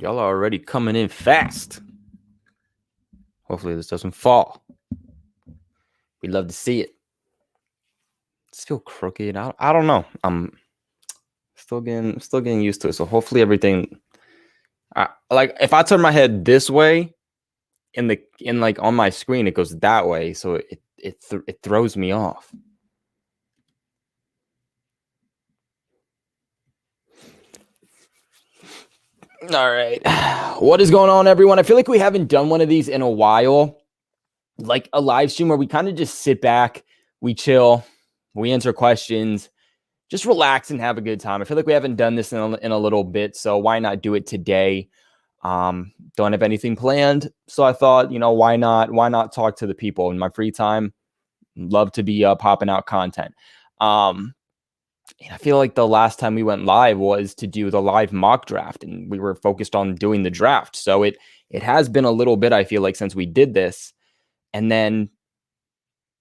Y'all are already coming in fast. Hopefully this doesn't fall. We'd love to see it. It's still crooked. I don't know. I'm still getting used to it. So hopefully everything. Like if I turn my head this way, like on my screen, it goes that way. So it throws me off. All right. What is going on, everyone? I feel like we haven't done one of these in a while. Like a live stream where we kind of just sit back, we chill, we answer questions, just relax and have a good time. I feel like we haven't done this in a little bit, so why not do it today? Don't have anything planned, so I thought, why not talk to the people in my free time? Love to be popping out content. And I feel like the last time we went live was to do the live mock draft, and we were focused on doing the draft. So it has been a little bit, I feel like, since we did this. And then,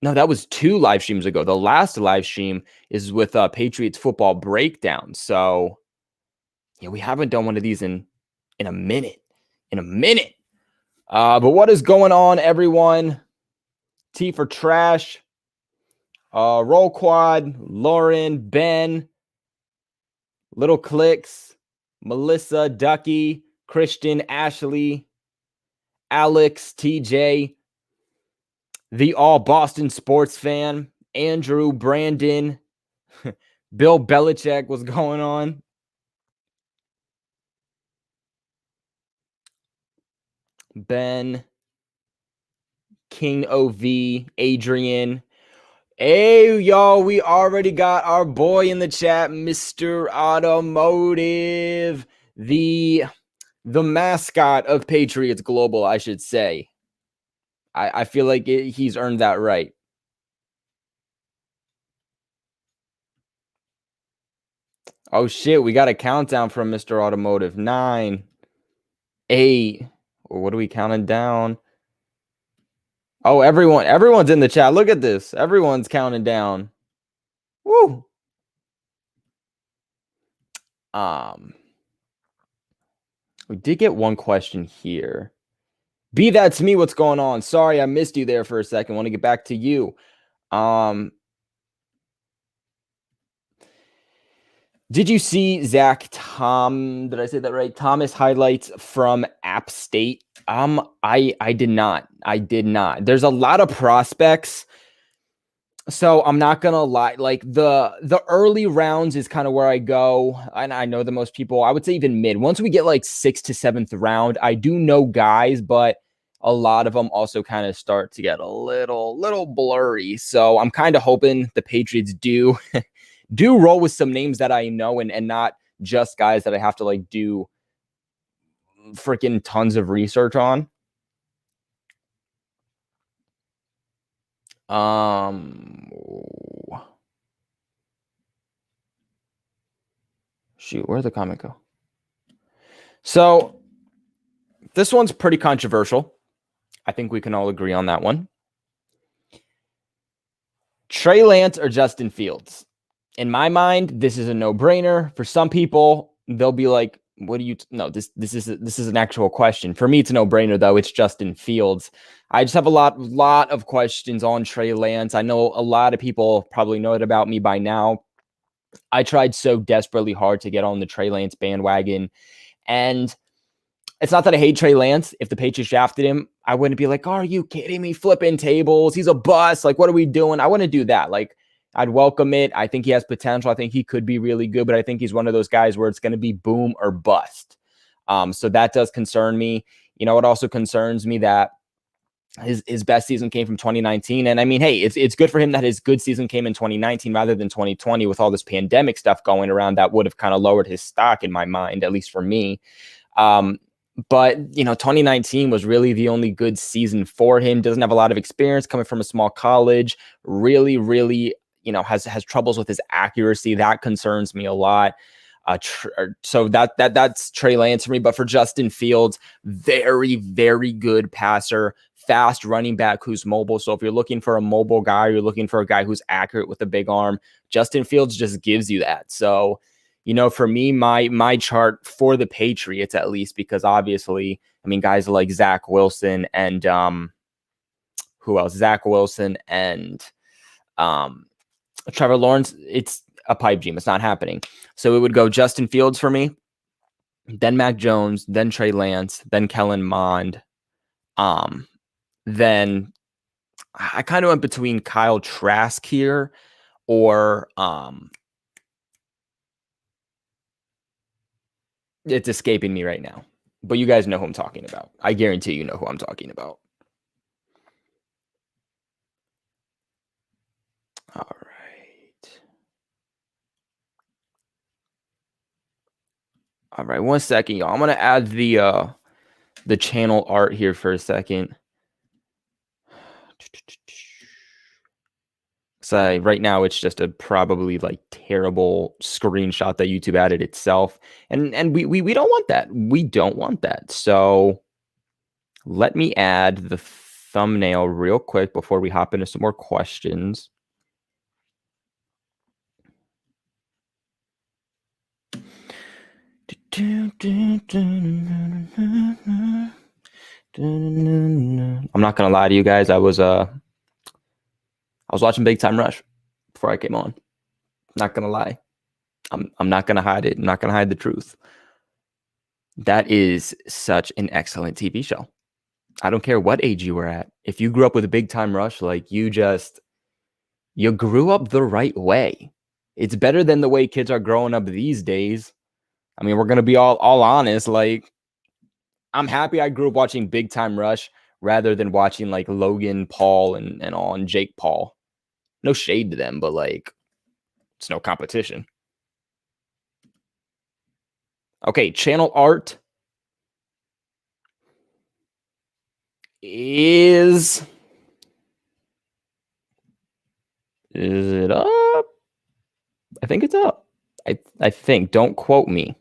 no, that was 2 live streams ago. The last live stream is with Patriots football breakdown. So, yeah, we haven't done one of these in a minute. But what is going on, everyone? T for Trash. Roll Quad, Lauren, Ben, Little Clicks, Melissa, Ducky, Christian, Ashley, Alex, TJ, the all Boston sports fan, Andrew, Brandon, Bill Belichick, what's going on? Ben, King OV, Adrian. Hey, y'all, we already got our boy in the chat, Mr. Automotive, the mascot of Patriots Global, I should say. I feel like he's earned that right. Oh, shit, we got a countdown from Mr. Automotive. 9, 8, what are we counting down? Oh, everyone's in the chat. Look at this. Everyone's counting down. Woo. We did get one question here. B, that's me. What's going on? Sorry, I missed you there for a second. Want to get back to you. Did you see Zach did I say that right? Thomas highlights from App State? I did not. There's a lot of prospects. So I'm not going to lie. Like the early rounds is kind of where I go. And I know the most people, I would say even mid. Once we get like 6th to 7th round, I do know guys, but a lot of them also kind of start to get a little blurry. So I'm kind of hoping the Patriots do roll with some names that I know and not just guys that I have to like do freaking tons of research on. Shoot, where'd the comment go? So this one's pretty controversial. I think we can all agree on that one. Trey Lance or Justin Fields? In my mind, this is a no-brainer. For some people, they'll be like, what do you no, this is an actual question. For me, it's a no-brainer, though. It's Justin Fields. I just have a lot of questions on Trey Lance. I know a lot of people probably know it about me by now. I tried so desperately hard to get on the Trey Lance bandwagon. And it's not that I hate Trey Lance. If the Patriots drafted him, I wouldn't be like, are you kidding me? Flipping tables. He's a bust. Like, what are we doing? I wouldn't do that. Like, I'd welcome it. I think he has potential. I think he could be really good, but I think he's one of those guys where it's going to be boom or bust. So that does concern me. It also concerns me that his best season came from 2019. And I mean, hey, it's good for him that his good season came in 2019 rather than 2020 with all this pandemic stuff going around. That would have kind of lowered his stock in my mind, at least for me. But 2019 was really the only good season for him. Doesn't have a lot of experience coming from a small college. Really, has troubles with his accuracy. That concerns me a lot. So that's Trey Lance for me. But for Justin Fields, very, very good passer, fast running back who's mobile. So if you're looking for a mobile guy, you're looking for a guy who's accurate with a big arm, Justin Fields just gives you that. So, For me, my chart for the Patriots, at least, because obviously, I mean, guys like Zach Wilson and who else? Zach Wilson and Trevor Lawrence, it's a pipe dream. It's not happening. So it would go Justin Fields for me, then Mac Jones, then Trey Lance, then Kellen Mond. Then I kind of went between Kyle Trask here or it's escaping me right now. But you guys know who I'm talking about. I guarantee you know who I'm talking about. All right. All right, 1 second, y'all. I'm gonna add the channel art here for a second. So right now it's just a probably like terrible screenshot that YouTube added itself. And we don't want that. We don't want that. So let me add the thumbnail real quick before we hop into some more questions. I'm not gonna lie to you guys. I was watching Big Time Rush before I came on. Not gonna lie. I'm not gonna hide it. I'm not gonna hide the truth. That is such an excellent TV show. I don't care what age you were at. If you grew up with a Big Time Rush, like you grew up the right way. It's better than the way kids are growing up these days. I mean, we're gonna be all honest. Like, I'm happy I grew up watching Big Time Rush rather than watching like Logan Paul and Jake Paul. No shade to them, but like, it's no competition. Okay, channel art is it up? I think it's up. I think. Don't quote me.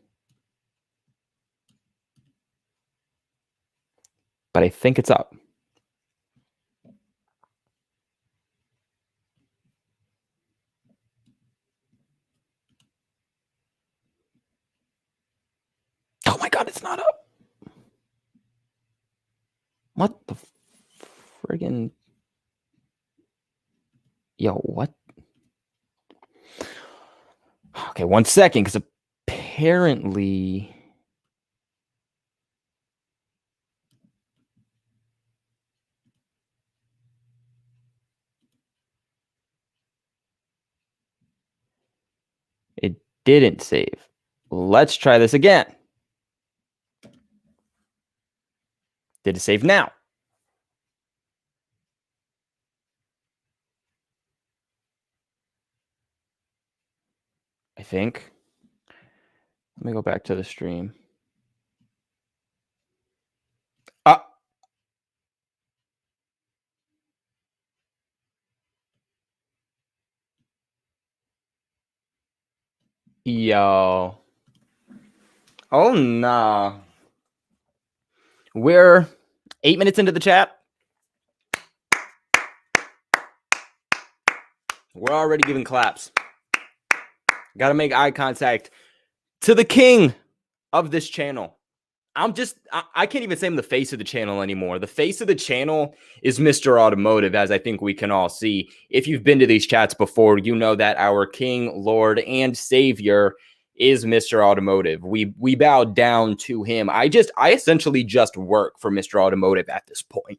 But I think it's up. Oh my God, it's not up. What the friggin'? Yo, what? Okay, 1 second, because apparently it didn't save. Let's try this again. Did it save now? I think. Let me go back to the stream. Yo. Oh, nah. We're 8 minutes into the chat. We're already giving claps. Got to make eye contact to the king of this channel. I can't even say I'm the face of the channel anymore. The face of the channel is Mr. Automotive, as I think we can all see. If you've been to these chats before, you know that our king, lord, and savior is Mr. Automotive. We bow down to him. I essentially just work for Mr. Automotive at this point.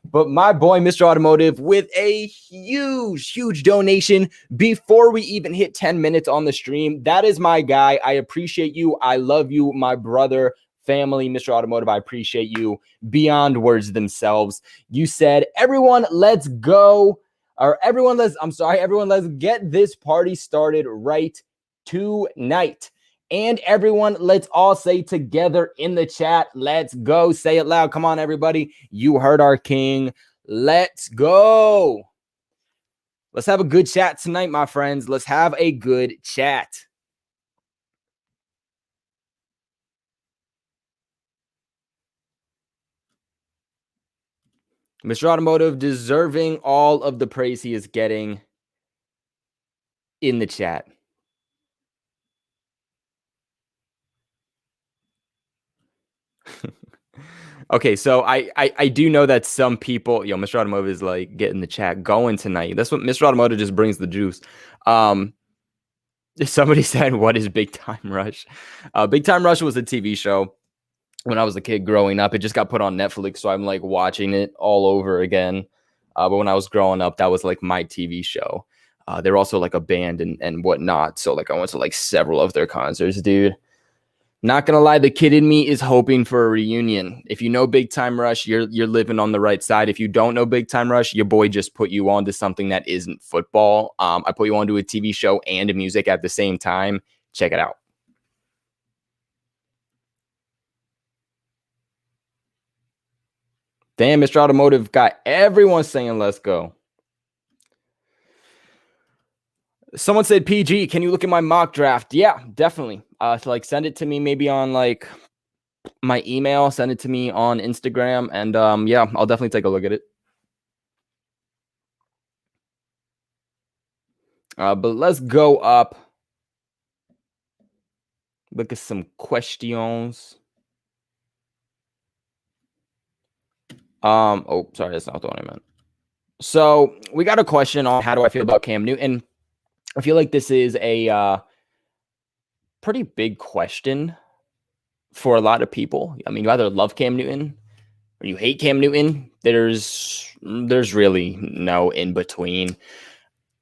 But my boy, Mr. Automotive, with a huge donation before we even hit 10 minutes on the stream. That is my guy. I appreciate you. I love you, my brother, family, Mr. Automotive. I appreciate you beyond words themselves. You said, everyone, let's go. Or everyone, let's get this party started right tonight. And everyone, let's all say together in the chat, let's go. Say it loud. Come on, everybody. You heard our king. Let's go. Let's have a good chat tonight, my friends. Let's have a good chat. Mr. Automotive deserving all of the praise he is getting in the chat. Okay, so I do know that some people, Mr. Automotive is like getting the chat going tonight. That's what Mr. Automotive just brings the juice. Somebody said, "What is Big Time Rush?" Big Time Rush was a TV show when I was a kid growing up. It just got put on Netflix, so I'm like watching it all over again. But when I was growing up, that was like my TV show. They're also like a band and whatnot. So like I went to like several of their concerts, dude. Not gonna lie, the kid in me is hoping for a reunion. If you know Big Time Rush, you're living on the right side. If you don't know Big Time Rush, your boy just put you on to something that isn't football. I put you onto a TV show and a music at the same time. Check it out. Damn, Mr. Automotive got everyone saying let's go. Someone said PG, can you look at my mock draft? Yeah, definitely. So like send it to me maybe on like my email, send it to me on Instagram, and yeah, I'll definitely take a look at it. But let's go up. Look at some questions. Oh, sorry, that's not the one I meant. So we got a question on how do I feel about Cam Newton. I feel like this is a pretty big question for a lot of people. I mean, you either love Cam Newton or you hate Cam Newton. There's really no in between.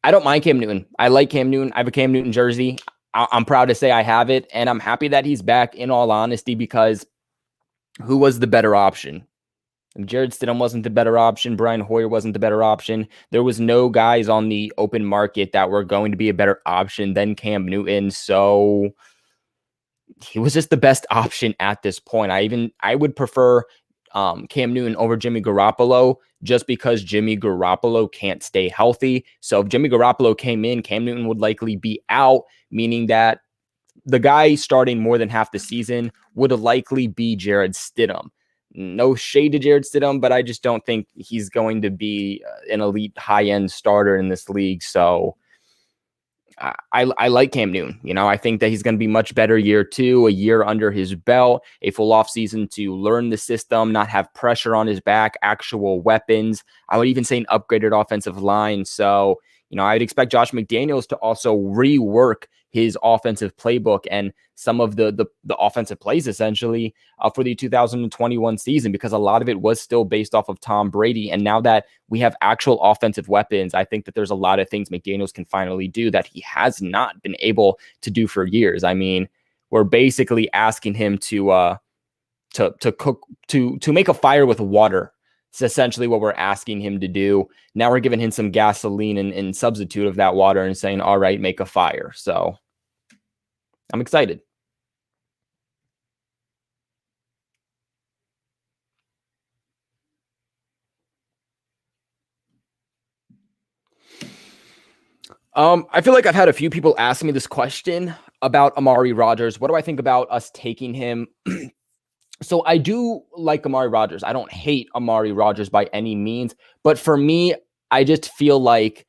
I don't mind Cam Newton. I like Cam Newton. I have a Cam Newton jersey. I'm proud to say I have it, and I'm happy that he's back, in all honesty, because who was the better option? Jared Stidham wasn't the better option. Brian Hoyer wasn't the better option. There was no guys on the open market that were going to be a better option than Cam Newton. So he was just the best option at this point. I would prefer Cam Newton over Jimmy Garoppolo just because Jimmy Garoppolo can't stay healthy. So if Jimmy Garoppolo came in, Cam Newton would likely be out, meaning that the guy starting more than half the season would likely be Jared Stidham. No shade to Jared Stidham, but I just don't think he's going to be an elite high-end starter in this league. So I like Cam Newton. I think that he's going to be much better year two, a year under his belt, a full off season to learn the system, not have pressure on his back, actual weapons. I would even say an upgraded offensive line. So, I'd expect Josh McDaniels to also rework his offensive playbook and some of the offensive plays essentially for the 2021 season, because a lot of it was still based off of Tom Brady. And now that we have actual offensive weapons, I think that there's a lot of things McDaniels can finally do that he has not been able to do for years. I mean, we're basically asking him to cook, to make a fire with water. It's essentially what we're asking him to do. Now we're giving him some gasoline in substitute of that water and saying, all right, make a fire. So I'm excited. I feel like I've had a few people ask me this question about Amari Rogers. What do I think about us taking him? So I do like Amari Rogers. I don't hate Amari Rogers by any means, but for me, I just feel like,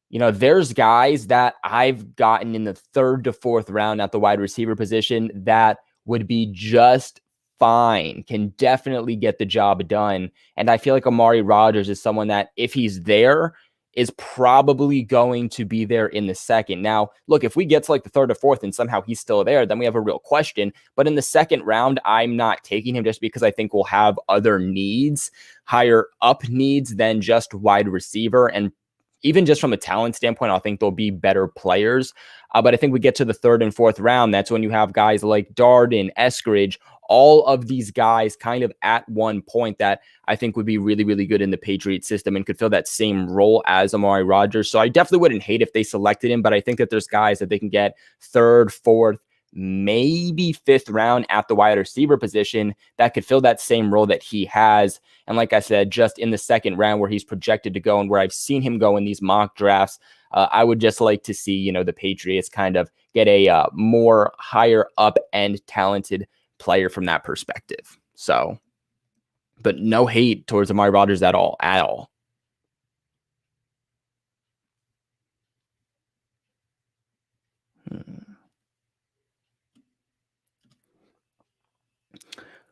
there's guys that I've gotten in the third to fourth round at the wide receiver position that would be just fine, can definitely get the job done. And I feel like Amari Rogers is someone that, if he's there, is probably going to be there in the second. Now, look, if we get to like the third or fourth and somehow he's still there, then we have a real question. But in the second round, I'm not taking him just because I think we'll have other needs, higher up needs than just wide receiver. And even just from a talent standpoint, I think there'll be better players. But I think we get to the third and fourth round. That's when you have guys like Darden, Eskridge, all of these guys kind of at one point that I think would be really, really good in the Patriot system and could fill that same role as Amari Rogers. So I definitely wouldn't hate if they selected him, but I think that there's guys that they can get third, fourth, maybe fifth round at the wide receiver position that could fill that same role that he has. And like I said, just in the second round where he's projected to go and where I've seen him go in these mock drafts, I would just like to see, the Patriots kind of get a more higher up end talented player from that perspective. So, but no hate towards Amari Rogers at all.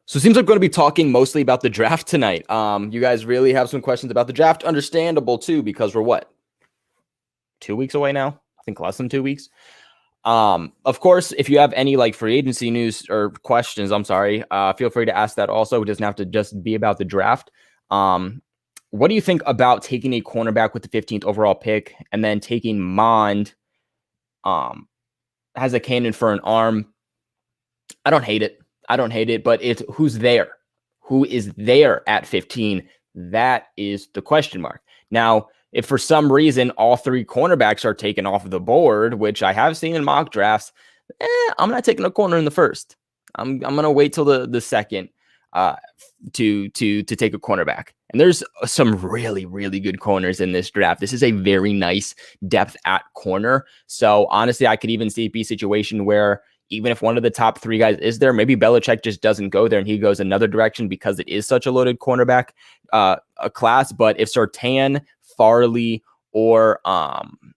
So it seems like we're going to be talking mostly about the draft tonight. You guys really have some questions about the draft. Understandable too, because we're what? 2 weeks away now? I think less than 2 weeks. Of course, if you have any like free agency news or questions, feel free to ask that also. It doesn't have to just be about the draft. What do you think about taking a cornerback with the 15th overall pick and then taking Mond, has a cannon for an arm? I don't hate it, but it's who's there? Who is there at 15? That is the question mark. Now, if for some reason all three cornerbacks are taken off the board, which I have seen in mock drafts, I'm not taking a corner in the first. I'm gonna wait till the second to take a cornerback. And there's some really, really good corners in this draft. This is a very nice depth at corner. So honestly, I could even see it be a situation where even if one of the top three guys is there, maybe Belichick just doesn't go there and he goes another direction because it is such a loaded cornerback a class. But if Surtain, Farley, or I'm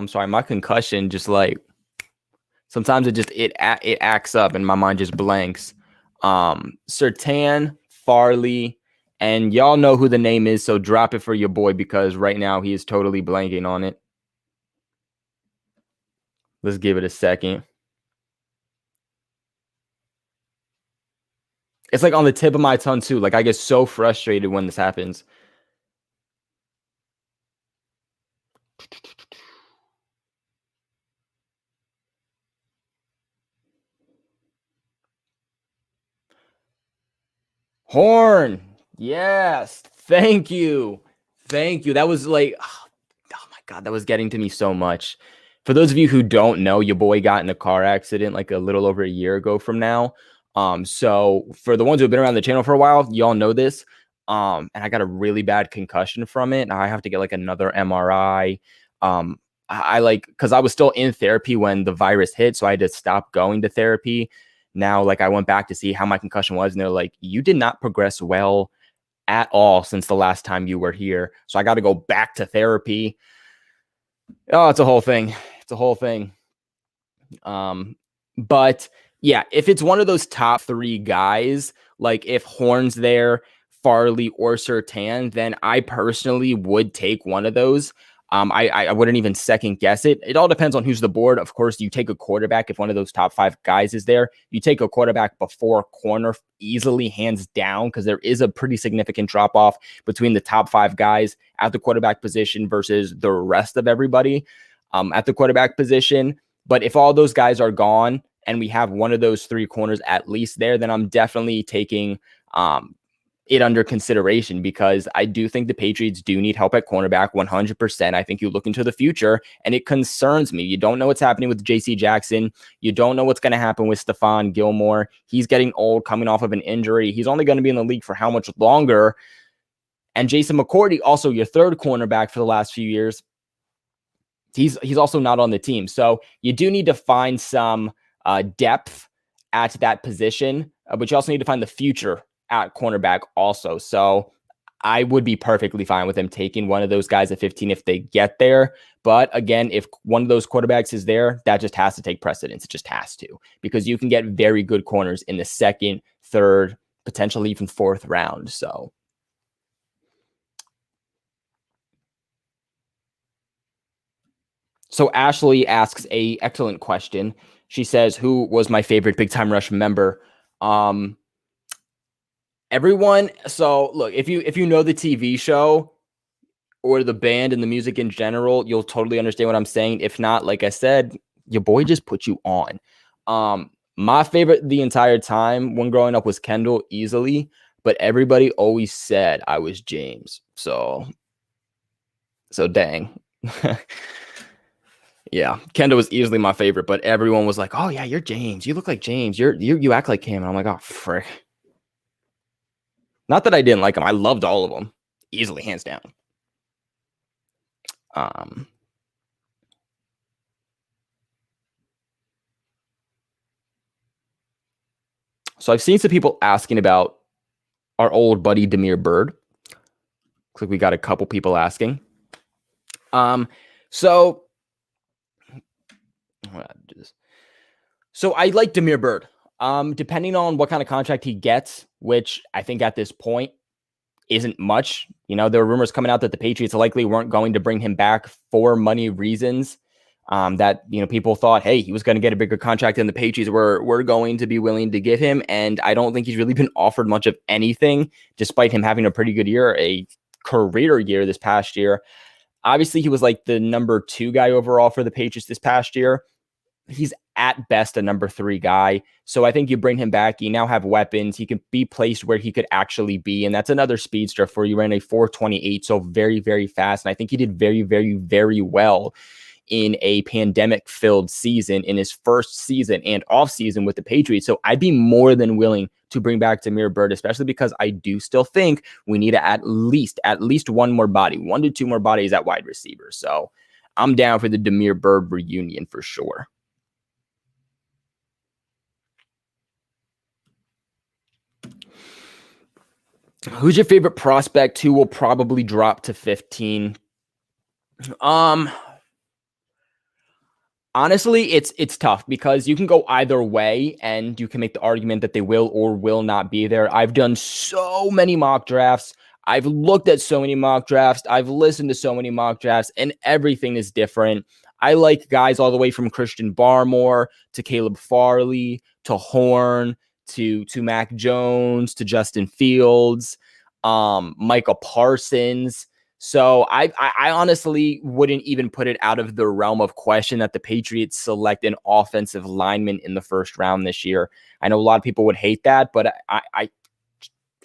sorry, my concussion just like sometimes it acts up and my mind just blanks. Surtain, Farley, and y'all know who the name is, so drop it for your boy because right now he is totally blanking on it. Let's give it a second. It's like on the tip of my tongue too. Like I get so frustrated when this happens. Horn. Yes. Thank you. That was like, oh my God, that was getting to me so much. For those of you who don't know, your boy got in a car accident like a little over a year ago from now. So for the ones who have been around the channel for a while, y'all know this. And I got a really bad concussion from it. I have to get like another MRI. Because I was still in therapy when the virus hit, so I had to stop going to therapy. Now, like I went back to see how my concussion was, and they're like, you did not progress well at all since the last time you were here. So I got to go back to therapy. Oh, it's a whole thing. But yeah, if it's one of those top three guys, like if Horn's there, Farley or Surtain, then I personally would take one of those. I wouldn't even second guess it. It all depends on who's the board. Of course, you take a quarterback if one of those top five guys is there. You take a quarterback before corner easily, hands down, because there is a pretty significant drop off between the top five guys at the quarterback position versus the rest of everybody at the quarterback position. But if all those guys are gone and we have one of those three corners at least there, then I'm definitely taking it under consideration because I do think the Patriots do need help at cornerback 100%. I think you look into the future and it concerns me. You don't know what's happening with JC Jackson. You don't know what's going to happen with Stephon Gilmore. He's getting old, coming off of an injury. He's only going to be in the league for how much longer? And Jason McCourty, also your third cornerback for the last few years, he's also not on the team. So you do need to find some depth at that position, but you also need to find the future at cornerback also. So I would be perfectly fine with them taking one of those guys at 15 if they get there. But again, if one of those quarterbacks is there, that just has to take precedence. It just has to, because you can get very good corners in the second, third, potentially even fourth round. So Ashley asks a excellent question. She says, who was my favorite Big Time Rush member? Everyone. So look, if you know the TV show or the band and the music in general, you'll totally understand what I'm saying. If not, like I said, your boy just put you on. My favorite the entire time when growing up was Kendall easily, but everybody always said I was James. So dang. Yeah, Kendall was easily my favorite, but everyone was like, "Oh yeah, you're James. You look like James. You act like him." And I'm like, "Oh frick." Not that I didn't like him. I loved all of them. Easily, hands down. So I've seen some people asking about our old buddy Demir Bird. Looks like we got a couple people asking. So So I like Damian Bird. Depending on what kind of contract he gets, which I think at this point isn't much. There were rumors coming out that the Patriots likely weren't going to bring him back for money reasons. That people thought, hey, he was going to get a bigger contract than the Patriots were going to be willing to give him, and I don't think he's really been offered much of anything, despite him having a pretty good year, a career year this past year. Obviously, he was like the number 2 guy overall for the Patriots this past year. He's at best a number 3 guy. So I think you bring him back. You now have weapons. He can be placed where he could actually be. And that's another speedster for you. Ran a 4.28. So very, very fast. And I think he did very, very, very well in a pandemic filled season, in his first season and off season with the Patriots. So I'd be more than willing to bring back Damian Bird, especially because I do still think we need to at least 1 more body, 1 to 2 more bodies at wide receiver. So I'm down for the Damian Bird reunion for sure. Who's your favorite prospect who will probably drop to 15? Honestly, it's tough because you can go either way and you can make the argument that they will or will not be there. I've done so many mock drafts. I've looked at so many mock drafts. I've listened to so many mock drafts, and everything is different. I like guys all the way from Christian Barmore to Caleb Farley to Horn to Mac Jones to Justin Fields, Micah Parsons. So I honestly wouldn't even put it out of the realm of question that the Patriots select an offensive lineman in the first round this year. I know a lot of people would hate that, but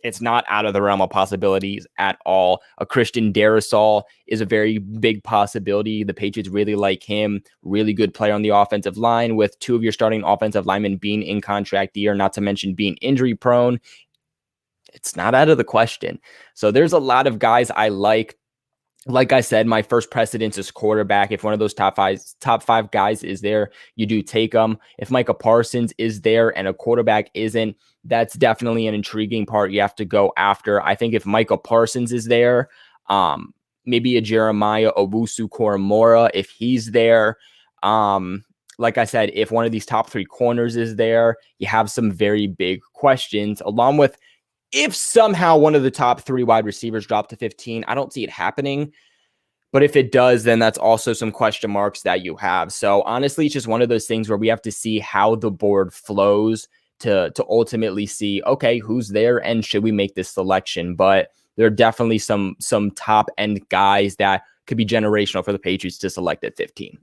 it's not out of the realm of possibilities at all. A Christian Darrisaw is a very big possibility. The Patriots really like him. Really good player on the offensive line, with 2 of your starting offensive linemen being in contract year, not to mention being injury prone. It's not out of the question. So there's a lot of guys I like. Like I said, my first precedence is quarterback. If one of those top five guys is there, you do take them. If Micah Parsons is there and a quarterback isn't, that's definitely an intriguing part you have to go after. I think if Micah Parsons is there, maybe a Jeremiah Owusu-Koramoah, if he's there, like I said, if one of these top 3 corners is there, you have some very big questions, along with if somehow one of the top 3 wide receivers drop to 15. I don't see it happening. But if it does, then that's also some question marks that you have. So honestly, it's just one of those things where we have to see how the board flows to ultimately see, okay, who's there and should we make this selection? But there are definitely some top end guys that could be generational for the Patriots to select at 15.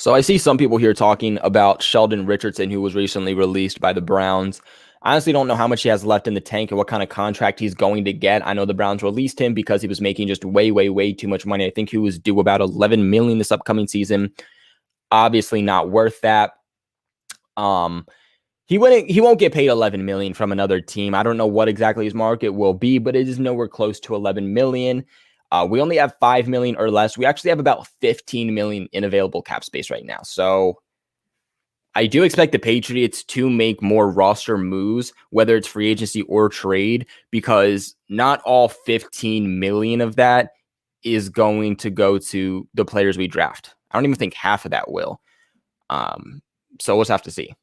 So I see some people here talking about Sheldon Richardson, who was recently released by the Browns. I honestly don't know how much he has left in the tank and what kind of contract he's going to get. I know the Browns released him because he was making just way, way, way too much money. I think he was due about $11 million this upcoming season. Obviously not worth that. He won't get paid $11 million from another team. I don't know what exactly his market will be, but it is nowhere close to $11 million. We only have $5 million or less. We actually have about $15 million in available cap space right now. So I do expect the Patriots to make more roster moves, whether it's free agency or trade, because not all $15 million of that is going to go to the players we draft. I don't even think half of that will. So we'll just have to see.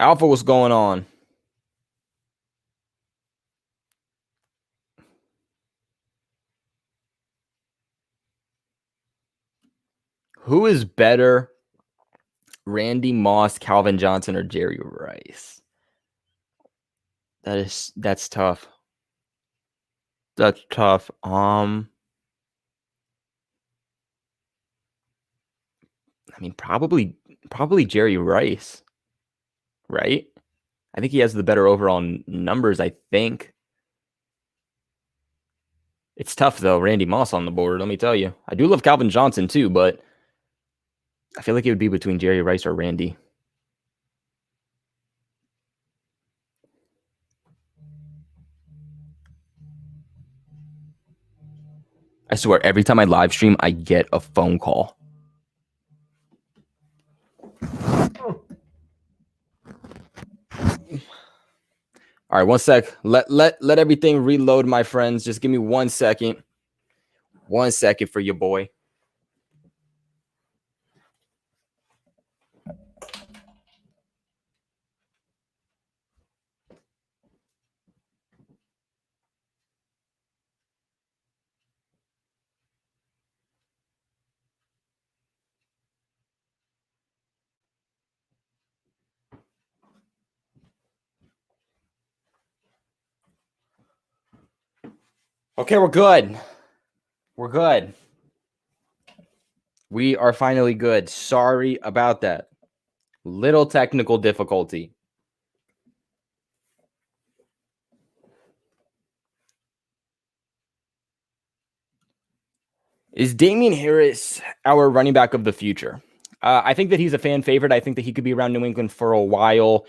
Alpha, what's going on? Who is better, Randy Moss, Calvin Johnson, or Jerry Rice? That's tough. That's tough. I mean, probably Jerry Rice, right? I think he has the better overall numbers, I think. It's tough, though. Randy Moss on the board, let me tell you. I do love Calvin Johnson, too, but I feel like it would be between Jerry Rice or Randy. I swear, every time I live stream, I get a phone call. All right, 1 sec. Let everything reload, my friends. Just give me 1 second. 1 second for your boy. Okay, we're good. We're good. We are finally good. Sorry about that. Little technical difficulty. Is Damian Harris our running back of the future? I think that he's a fan favorite. I think that he could be around New England for a while.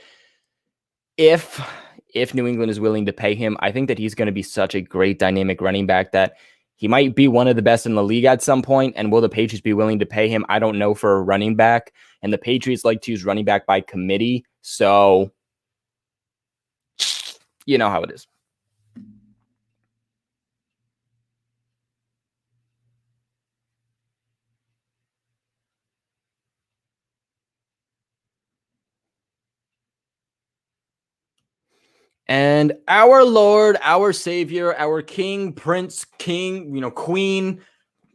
If New England is willing to pay him, I think that he's going to be such a great dynamic running back that he might be one of the best in the league at some point. And will the Patriots be willing to pay him? I don't know for a running back. And the Patriots like to use running back by committee. So, you know how it is. And our Lord, our Savior, our King, Prince, King, Queen,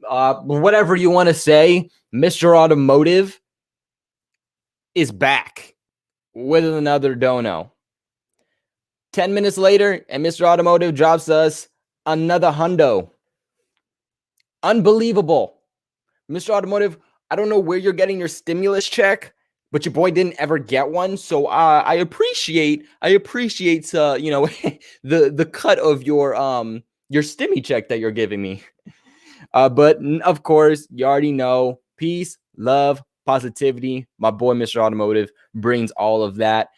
whatever you want to say, Mr. Automotive is back with another dono. 10 minutes later, and Mr. Automotive drops us another hundo. Unbelievable. Mr. Automotive, I don't know where you're getting your stimulus check, but your boy didn't ever get one. So I appreciate the cut of your stimmy check that you're giving me. But of course, you already know, peace, love, positivity. My boy, Mr. Automotive, brings all of that.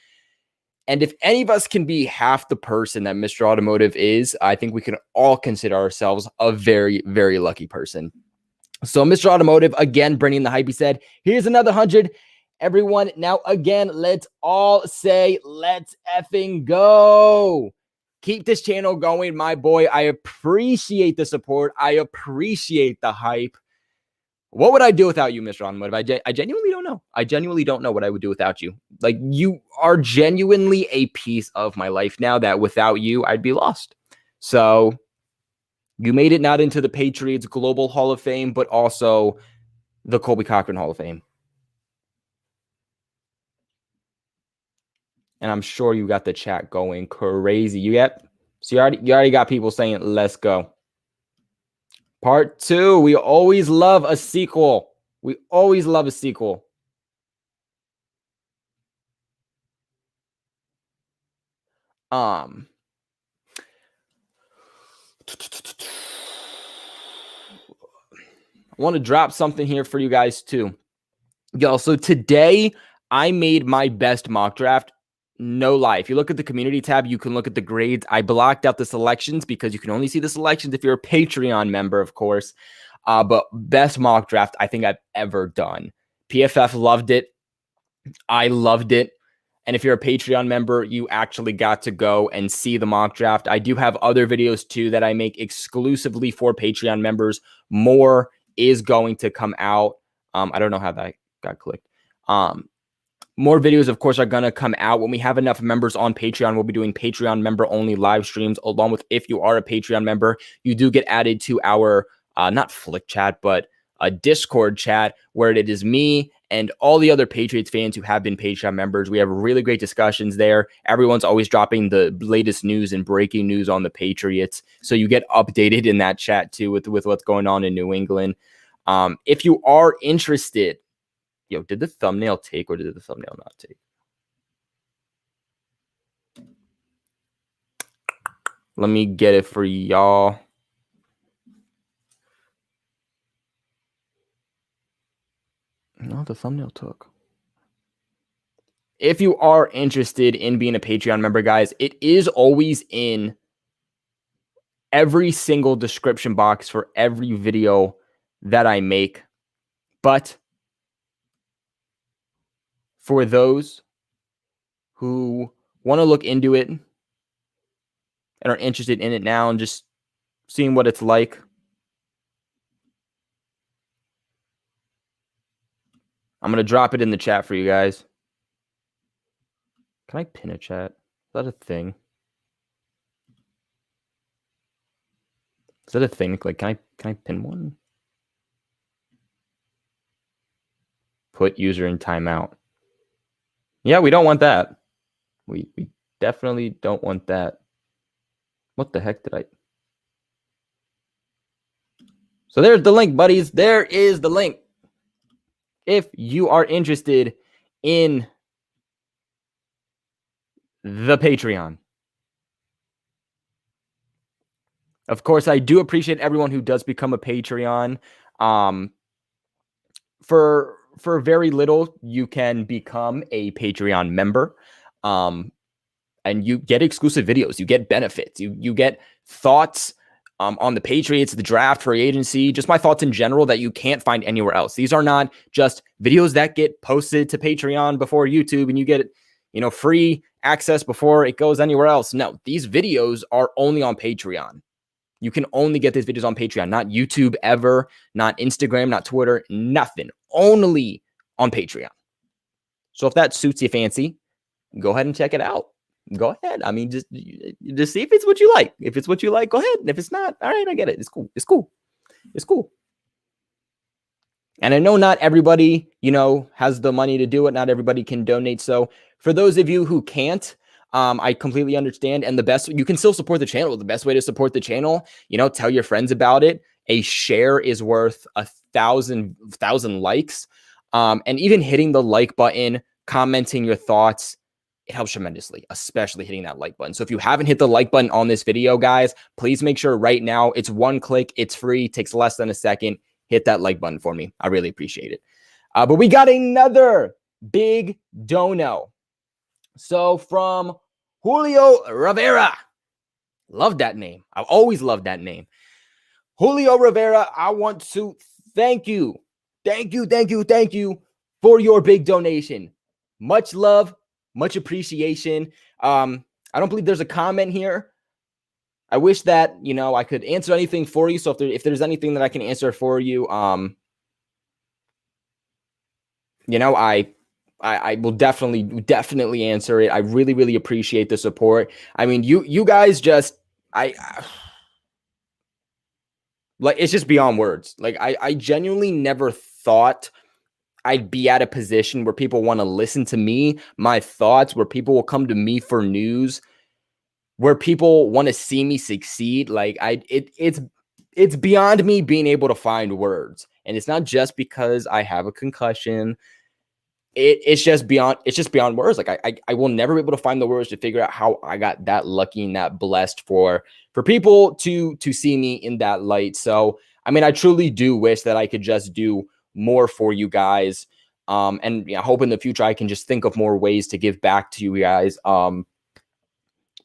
And if any of us can be half the person that Mr. Automotive is, I think we can all consider ourselves a very, very lucky person. So Mr. Automotive, again, bringing the hype, he said, here's another 100. Everyone, now again, let's all say, let's effing go. Keep this channel going, my boy. I appreciate the support. I appreciate the hype. What would I do without you, Mr. Automotive? I genuinely don't know. I genuinely don't know what I would do without you. Like, you are genuinely a piece of my life now that without you, I'd be lost. So you made it not into the Patriots Global Hall of Fame, but also the Colby Cochran Hall of Fame. And I'm sure you got the chat going crazy. You already got people saying, let's go. Part 2. We always love a sequel. We always love a sequel. I want to drop something here for you guys too. Yo, so today I made my best mock draft. No lie. If you look at the community tab, you can look at the grades. I blocked out the selections because you can only see the selections if you're a Patreon member, of course. But best mock draft I think I've ever done. PFF loved it. I loved it. And if you're a Patreon member, you actually got to go and see the mock draft. I do have other videos too that I make exclusively for Patreon members. More is going to come out. I don't know how that got clicked. More videos, of course, are going to come out. When we have enough members on Patreon, we'll be doing Patreon member-only live streams, along with, if you are a Patreon member, you do get added to our, not Flick chat, but a Discord chat, where it is me and all the other Patriots fans who have been Patreon members. We have really great discussions there. Everyone's always dropping the latest news and breaking news on the Patriots, so you get updated in that chat, too, with what's going on in New England. If you are interested, yo, did the thumbnail take or did the thumbnail not take? Let me get it for y'all. No, the thumbnail took. If you are interested in being a Patreon member, guys, it is always in every single description box for every video that I make. But for those who want to look into it and are interested in it now and just seeing what it's like, I'm going to drop it in the chat for you guys. Can I pin a chat? Is that a thing? Is that a thing? Like, can I pin one? Put user in timeout. Yeah, we don't want that. We definitely don't want that. What the heck did I? So there's the link, buddies. There is the link. If you are interested in the Patreon. Of course, I do appreciate everyone who does become a Patreon. For very little, you can become a Patreon member. And you get exclusive videos, you get benefits, you get thoughts on the Patriots, the draft, free agency, just my thoughts in general that you can't find anywhere else. These are not just videos that get posted to Patreon before YouTube and you get, free access before it goes anywhere else. No, these videos are only on Patreon. You can only get these videos on Patreon, not YouTube ever, not Instagram, not Twitter, nothing. Only on Patreon. So if that suits you fancy, go ahead and check it out. Go ahead. I mean, just see if it's what you like. If it's what you like, go ahead. And if it's not, all right, I get it. It's cool. It's cool. It's cool. And I know not everybody, has the money to do it. Not everybody can donate. So for those of you who can't, I completely understand. And you can still support the channel. The best way to support the channel, tell your friends about it. A share is worth 1,000 likes. And even hitting the like button, commenting your thoughts, it helps tremendously, especially hitting that like button. So if you haven't hit the like button on this video, guys, please make sure right now, it's one click, it's free, takes less than a second. Hit that like button for me. I really appreciate it. But we got another big dono. So from Julio Rivera. Love that name. I've always loved that name. Julio Rivera, I want to thank you. Thank you for your big donation. Much love. Much appreciation. I don't believe there's a comment here. I wish that, I could answer anything for you. So if there's anything that I can answer for you, I will definitely answer it. I really, really appreciate the support. I mean, you guys just, like, it's just beyond words. Like, I genuinely never thought I'd be at a position where people want to listen to me, my thoughts, where people will come to me for news, where people want to see me succeed. Like, it's beyond me being able to find words. And it's not just because I have a concussion. It's just beyond words. Like, I will never be able to find the words to figure out how I got that lucky and that blessed for people to see me in that light. So, I mean, I truly do wish that I could just do more for you guys. And I hope in the future I can just think of more ways to give back to you guys.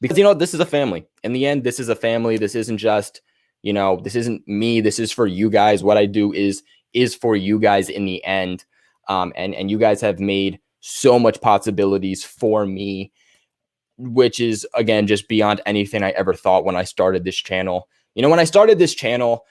Because, this is a family. In the end, this is a family. This isn't just, this isn't me. This is for you guys. What I do is for you guys in the end. And you guys have made so much possibilities for me, which is, again, just beyond anything I ever thought when I started this channel. When I started this channel,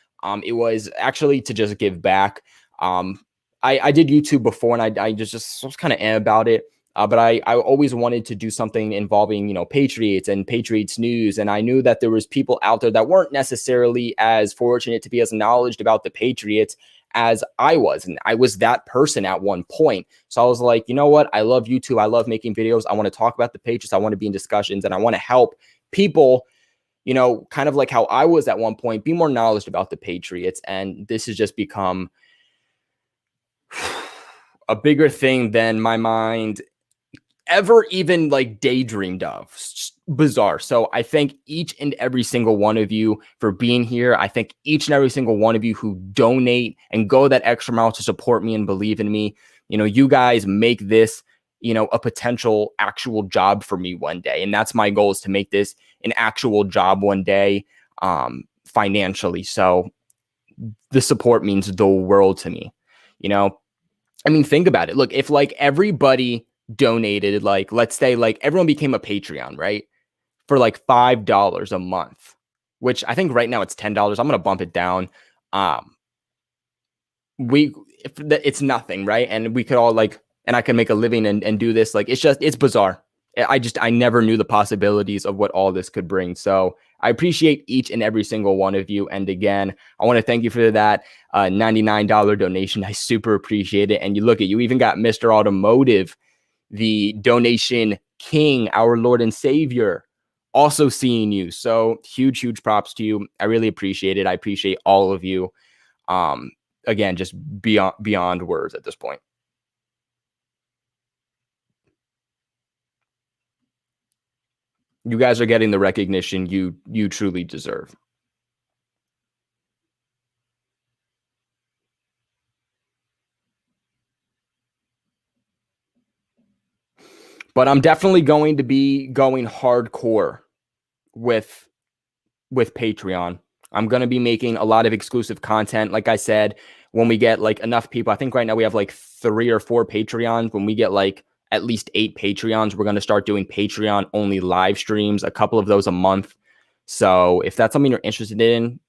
it was actually to just give back. I did YouTube before, and I just was kind of about it. But I always wanted to do something involving, Patriots and Patriots news. And I knew that there was people out there that weren't necessarily as fortunate to be as knowledgeable about the Patriots as I was. And I was that person at one point. So I was like, you know what? I love YouTube. I love making videos. I want to talk about the Patriots. I want to be in discussions, and I want to help people, kind of like how I was at one point, be more knowledgeable about the Patriots. And this has just become a bigger thing than my mind ever even like daydreamed of. It's just bizarre. So I thank each and every single one of you for being here. I thank each and every single one of you who donate and go that extra mile to support me and believe in me. you guys make this, a potential actual job for me one day. And that's my goal, is to make this an actual job one day, financially. So the support means the world to me. Think about it. Look, if like everybody donated, like let's say like everyone became a Patreon, right? For like $5 a month, which I think right now it's $10. I'm going to bump it down. It's nothing, right? And we could all and I can make a living and do this. Like, it's bizarre. I never knew the possibilities of what all this could bring. So I appreciate each and every single one of you. And again, I want to thank you for that $99 donation. I super appreciate it. And you even got Mr. Automotive, the donation king, our Lord and Savior, also seeing you. So huge props to you. I really appreciate it. I appreciate all of you. Again, just beyond words at this point. You guys are getting the recognition you truly deserve. But I'm definitely going to be going hardcore with Patreon. I'm going to be making a lot of exclusive content. Like I said, when we get like enough people, I think right now we have like 3 or 4 Patreons. When we get like at least 8 Patreons, we're going to start doing Patreon only live streams, a couple of those a month. So if that's something you're interested in,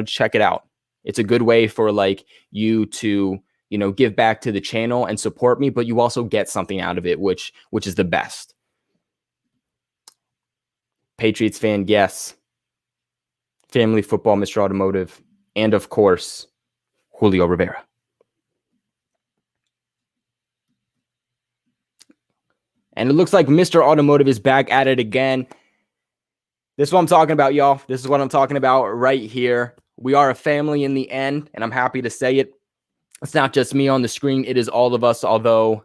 check it out. It's a good way for like you to, give back to the channel and support me, but you also get something out of it, which is the best. Patriots fan, yes. Family football, Mr. Automotive, and of course, Julio Rivera. And it looks like Mr. Automotive is back at it again. This is what I'm talking about, y'all. This is what I'm talking about right here. We are a family in the end, and I'm happy to say it. It's not just me on the screen. It is all of us, although,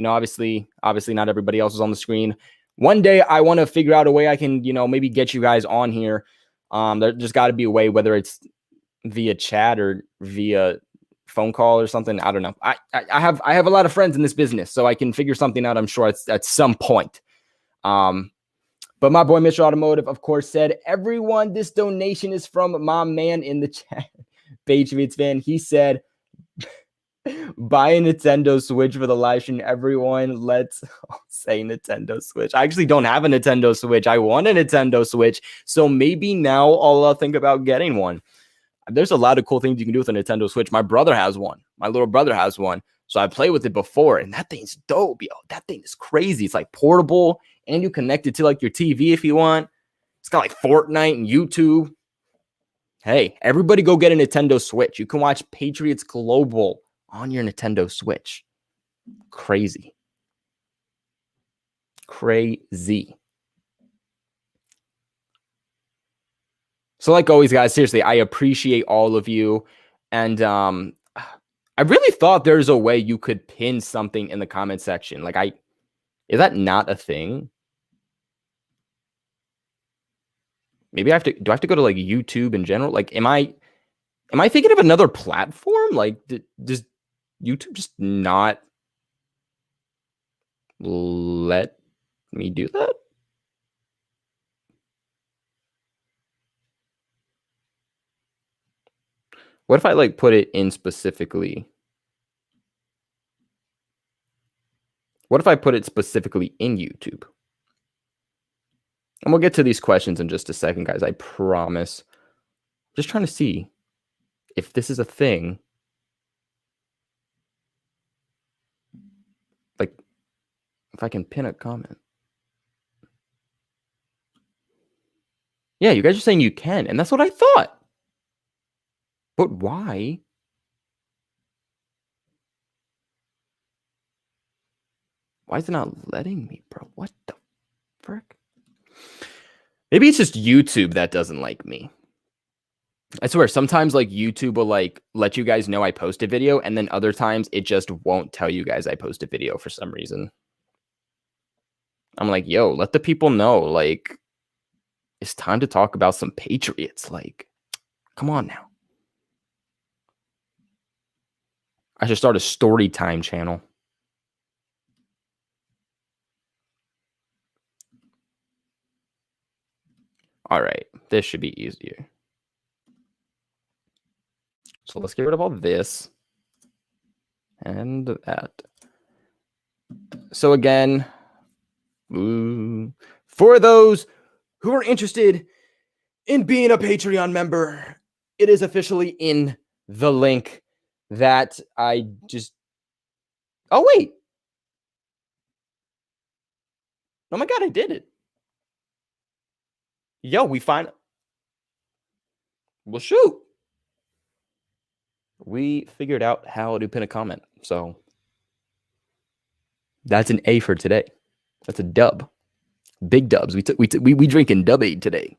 obviously not everybody else is on the screen. One day I want to figure out a way I can, maybe get you guys on here. There just got to be a way, whether it's via chat or via phone call or something. I don't know. I have a lot of friends in this business, so I can figure something out, I'm sure, at some point. But my boy, Mr. Automotive, of course, said, everyone, this donation is from my man in the chat, Patriots fan. He said, buy a Nintendo Switch for the live stream. Everyone, let's say Nintendo Switch. I actually don't have a Nintendo Switch. I want a Nintendo Switch. So maybe now I'll think about getting one. There's a lot of cool things you can do with a Nintendo Switch. My brother has one. My little brother has one. So I played with it before, and that thing's dope, yo. That thing is crazy. It's like portable, and you connect it to like your TV if you want. It's got like Fortnite and YouTube. Hey, everybody go get a Nintendo Switch. You can watch Patriots Global on your Nintendo Switch. Crazy. So like always, guys, seriously, I appreciate all of you. And I really thought there's a way you could pin something in the comment section. Is that not a thing? Maybe do I have to go to like YouTube in general? Like, am I thinking of another platform? Like, does YouTube just not let me do that? What if I like put it in specifically? What if I put it specifically in YouTube? And we'll get to these questions in just a second, guys. I promise. Just trying to see if this is a thing. Like, if I can pin a comment. Yeah, you guys are saying you can, and that's what I thought. But why? Why is it not letting me, bro? What the frick? Maybe it's just YouTube that doesn't like me. I swear, sometimes like YouTube will like let you guys know I post a video, and then other times it just won't tell you guys I post a video for some reason. I'm like, yo, let the people know, like, it's time to talk about some Patriots. Like, come on now. I should start a story time channel. All right, this should be easier. So let's get rid of all this and that. So again, for those who are interested in being a Patreon member, it is officially in the link that I just... Oh, wait. Oh my God, I did it. Yo, we find... Well, shoot. We figured out how to pin a comment. So that's an A for today. That's a dub. Big dubs. We drinking dub aid today.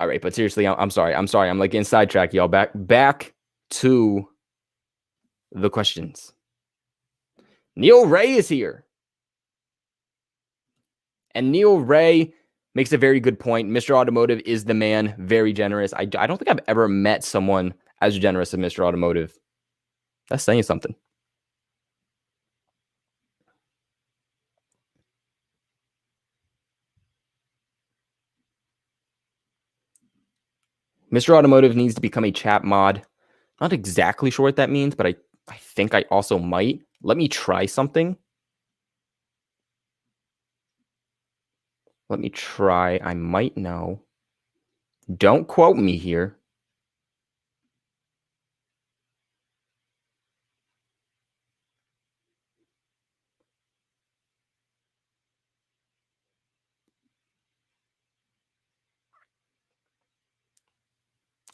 All right, but seriously, I'm sorry. I'm like in sidetrack, y'all. Back to the questions. Neil Ray is here. And Neil Ray makes a very good point. Mr. Automotive is the man, very generous. I don't think I've ever met someone as generous as Mr. Automotive. That's saying something. Mr. Automotive needs to become a chat mod. Not exactly sure what that means, but I think I also might. Let me try something. Let me try. I might know. Don't quote me here.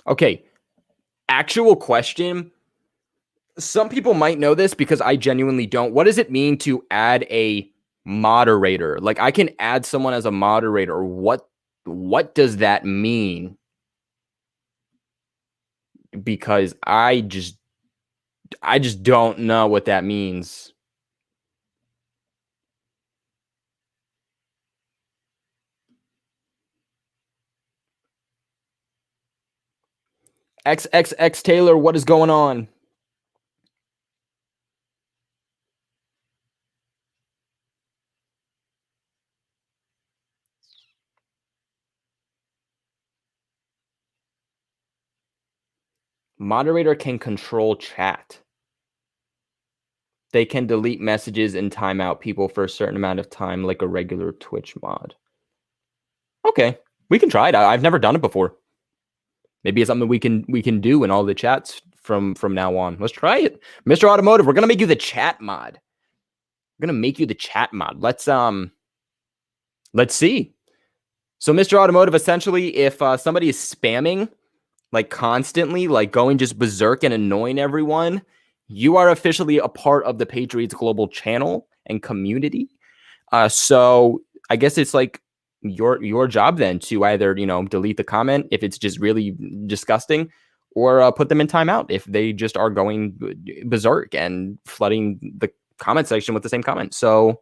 Okay. Actual question. Some people might know this because I genuinely don't. What does it mean to add a moderator? Like, I can add someone as a moderator. What does that mean? Because I just don't know what that means. XXX Taylor, what is going on? Moderator can control chat. They can delete messages and time out people for a certain amount of time, like a regular Twitch mod. Okay, we can try it. I've never done it before. Maybe it's something we can do in all the chats from now on. Let's try it. Mr. Automotive, we're gonna make you the chat mod. We're gonna make you the chat mod. Let's see. So Mr. Automotive, essentially, if somebody is spamming like constantly, like going just berserk and annoying everyone, you are officially a part of the Patriots Global channel and community. So I guess it's like your job then to either, delete the comment if it's just really disgusting, or put them in timeout if they just are going berserk and flooding the comment section with the same comment. So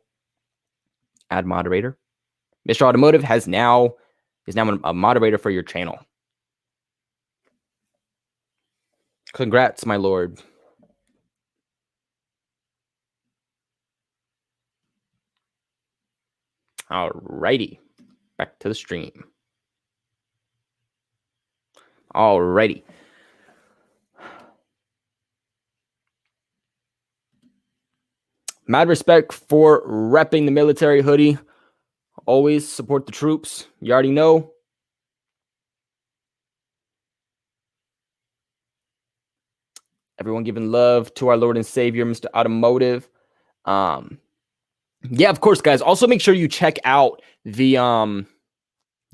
add moderator. Mr. Automotive is now a moderator for your channel. Congrats, my lord. All righty. Back to the stream. All righty. Mad respect for repping the military hoodie. Always support the troops. You already know. Everyone giving love to our Lord and Savior, Mr. Automotive. Yeah, of course, guys. Also, make sure you check out the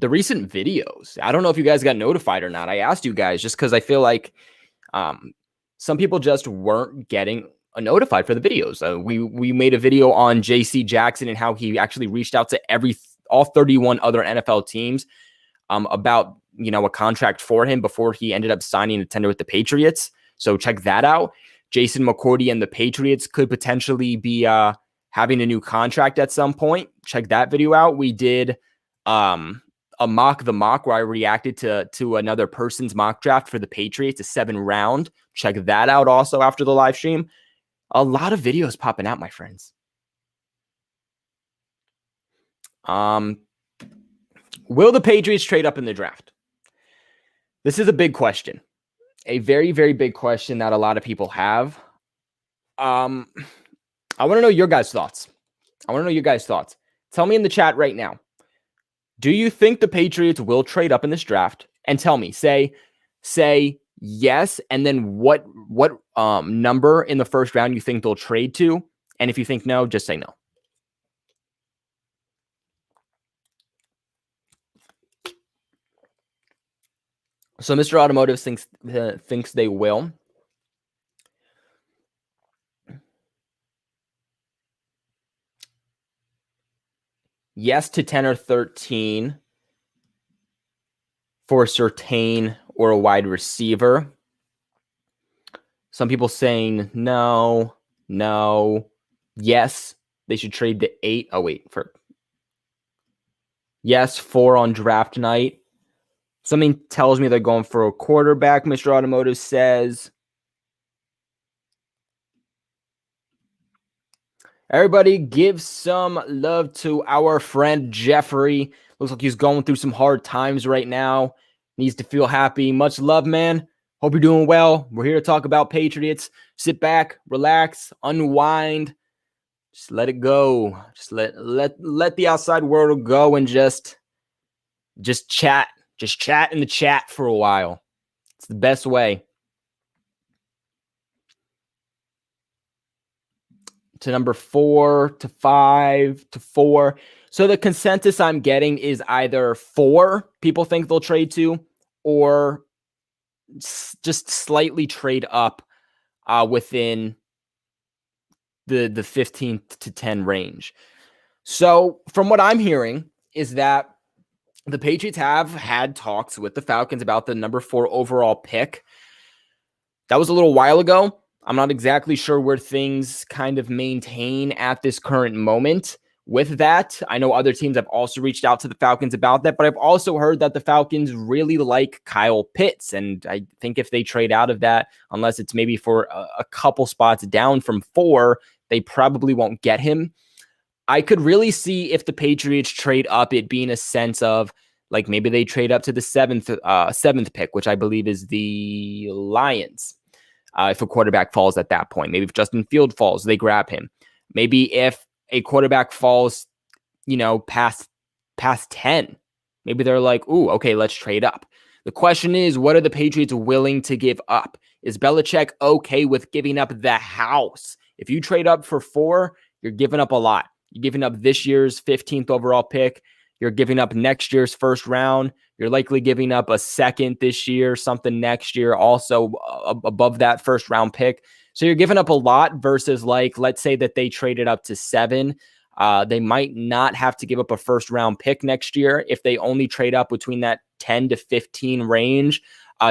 recent videos. I don't know if you guys got notified or not. I asked you guys just because I feel like some people just weren't getting notified for the videos. We made a video on J.C. Jackson and how he actually reached out to all 31 other NFL teams about a contract for him before he ended up signing a tender with the Patriots. So check that out. Jason McCourty and the Patriots could potentially be having a new contract at some point. Check that video out. We did a mock the mock where I reacted to another person's mock draft for the Patriots, a 7-round. Check that out also after the live stream. A lot of videos popping out, my friends. Will the Patriots trade up in the draft? This is a big question. A very, very big question that a lot of people have. I want to know your guys' thoughts. Tell me in the chat right now. Do you think the Patriots will trade up in this draft? And tell me, say yes, and then what number in the first round you think they'll trade to? And if you think no, just say no. So Mr. Automotive thinks they will. Yes to 10 or 13 for Surtain or a wide receiver. Some people saying no. Yes, they should trade to 8. Oh, wait. Yes, 4 on draft night. Something tells me they're going for a quarterback, Mr. Automotive says. Everybody give some love to our friend Jeffrey. Looks like he's going through some hard times right now. Needs to feel happy. Much love, man. Hope you're doing well. We're here to talk about Patriots. Sit back, relax, unwind. Just let it go. Just let the outside world go and just chat. Just chat in the chat for a while. It's the best way. To number 4, to 5, to 4. So the consensus I'm getting is either 4 people think they'll trade to, or just slightly trade up within the 15 to 10 range. So from what I'm hearing is that the Patriots have had talks with the Falcons about the number 4 overall pick. That was a little while ago. I'm not exactly sure where things kind of maintain at this current moment with that. I know other teams have also reached out to the Falcons about that, but I've also heard that the Falcons really like Kyle Pitts. And I think if they trade out of that, unless it's maybe for a couple spots down from 4, they probably won't get him. I could really see if the Patriots trade up, it being a sense of like maybe they trade up to the seventh pick, which I believe is the Lions. If a quarterback falls at that point, maybe if Justin Field falls, they grab him. Maybe if a quarterback falls, past 10, maybe they're like, ooh, okay, let's trade up. The question is, what are the Patriots willing to give up? Is Belichick okay with giving up the house? If you trade up for 4, you're giving up a lot. You're giving up this year's 15th overall pick. You're giving up next year's first round. You're likely giving up a second this year, something next year, also above that first round pick. So you're giving up a lot versus let's say that they traded up to 7. They might not have to give up a first round pick next year. If they only trade up between that 10 to 15 range,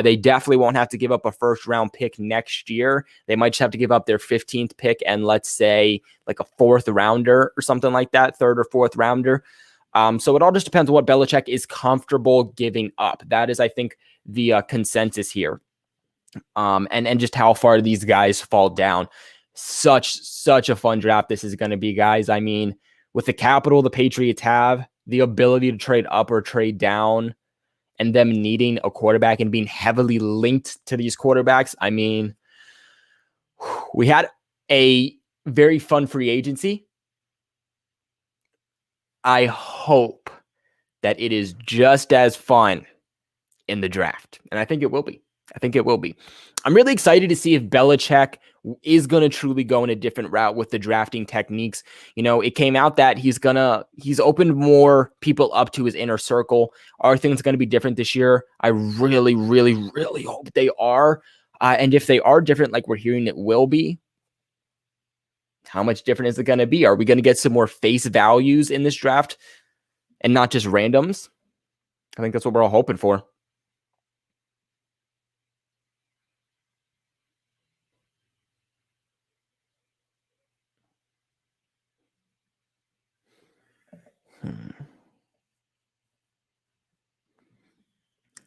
they definitely won't have to give up a first round pick next year. They might just have to give up their 15th pick and let's say like a 4th rounder or something like that, 3rd or 4th rounder. So it all just depends on what Belichick is comfortable giving up. That is, I think, the consensus here. And just how far these guys fall down. Such a fun draft this is going to be, guys. I mean, with the capital the Patriots have, the ability to trade up or trade down, and them needing a quarterback and being heavily linked to these quarterbacks. I mean, we had a very fun free agency. I hope that it is just as fun in the draft. And I think it will be. I'm really excited to see if Belichick is going to truly go in a different route with the drafting techniques. It came out that he's opened more people up to his inner circle. Are things going to be different this year? I really, really, really hope they are. And if they are different, like we're hearing it will be, how much different is it going to be? Are we going to get some more face values in this draft and not just randoms? I think that's what we're all hoping for.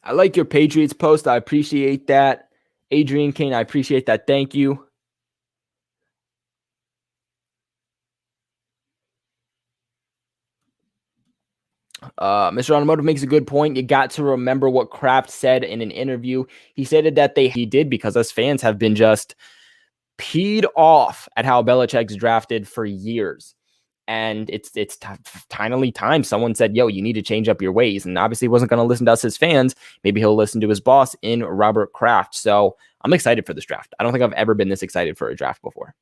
I like your Patriots post. I appreciate that. Adrian Kane, I appreciate that. Thank you. Mr. Automotive makes a good point. You got to remember what Kraft said in an interview. He stated that he did because us fans have been just peed off at how Belichick's drafted for years. And it's finally time. Someone said, yo, you need to change up your ways. And obviously he wasn't going to listen to us as fans. Maybe he'll listen to his boss in Robert Kraft. So I'm excited for this draft. I don't think I've ever been this excited for a draft before.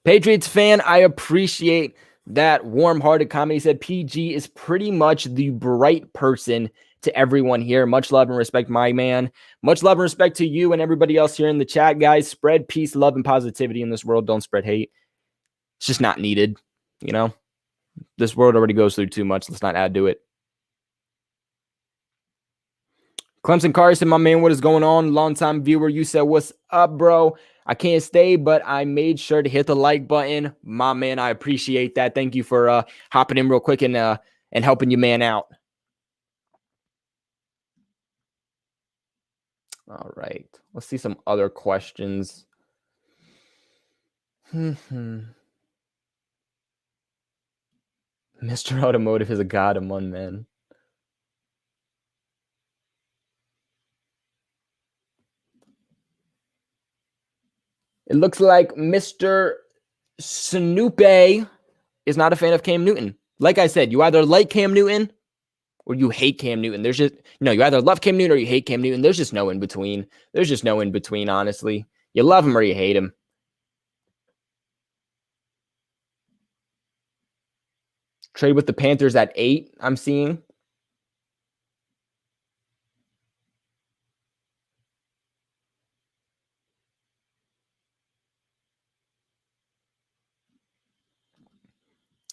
Patriots fan, I appreciate that warm-hearted comment. He said PG is pretty much the bright person to everyone here. Much love and respect, my man. Much love and respect to you and everybody else here in the chat, guys. Spread peace, love, and positivity in this world. Don't spread hate. It's just not needed, you know? This world already goes through too much. Let's not add to it. Clemson Carson, my man, what is going on? Long-time viewer, you said, what's up, bro? I can't stay, but I made sure to hit the like button. My man, I appreciate that. Thank you for hopping in real quick and helping your man out. All right. Let's see some other questions. Mr. Automotive is a god among men. It looks like Mr. Snoopy is not a fan of Cam Newton. Like I said, you either like Cam Newton or you hate Cam Newton. There's just, you either love Cam Newton or you hate Cam Newton. There's just no in between. There's just no in between, honestly. You love him or you hate him. Trade with the Panthers at 8, I'm seeing.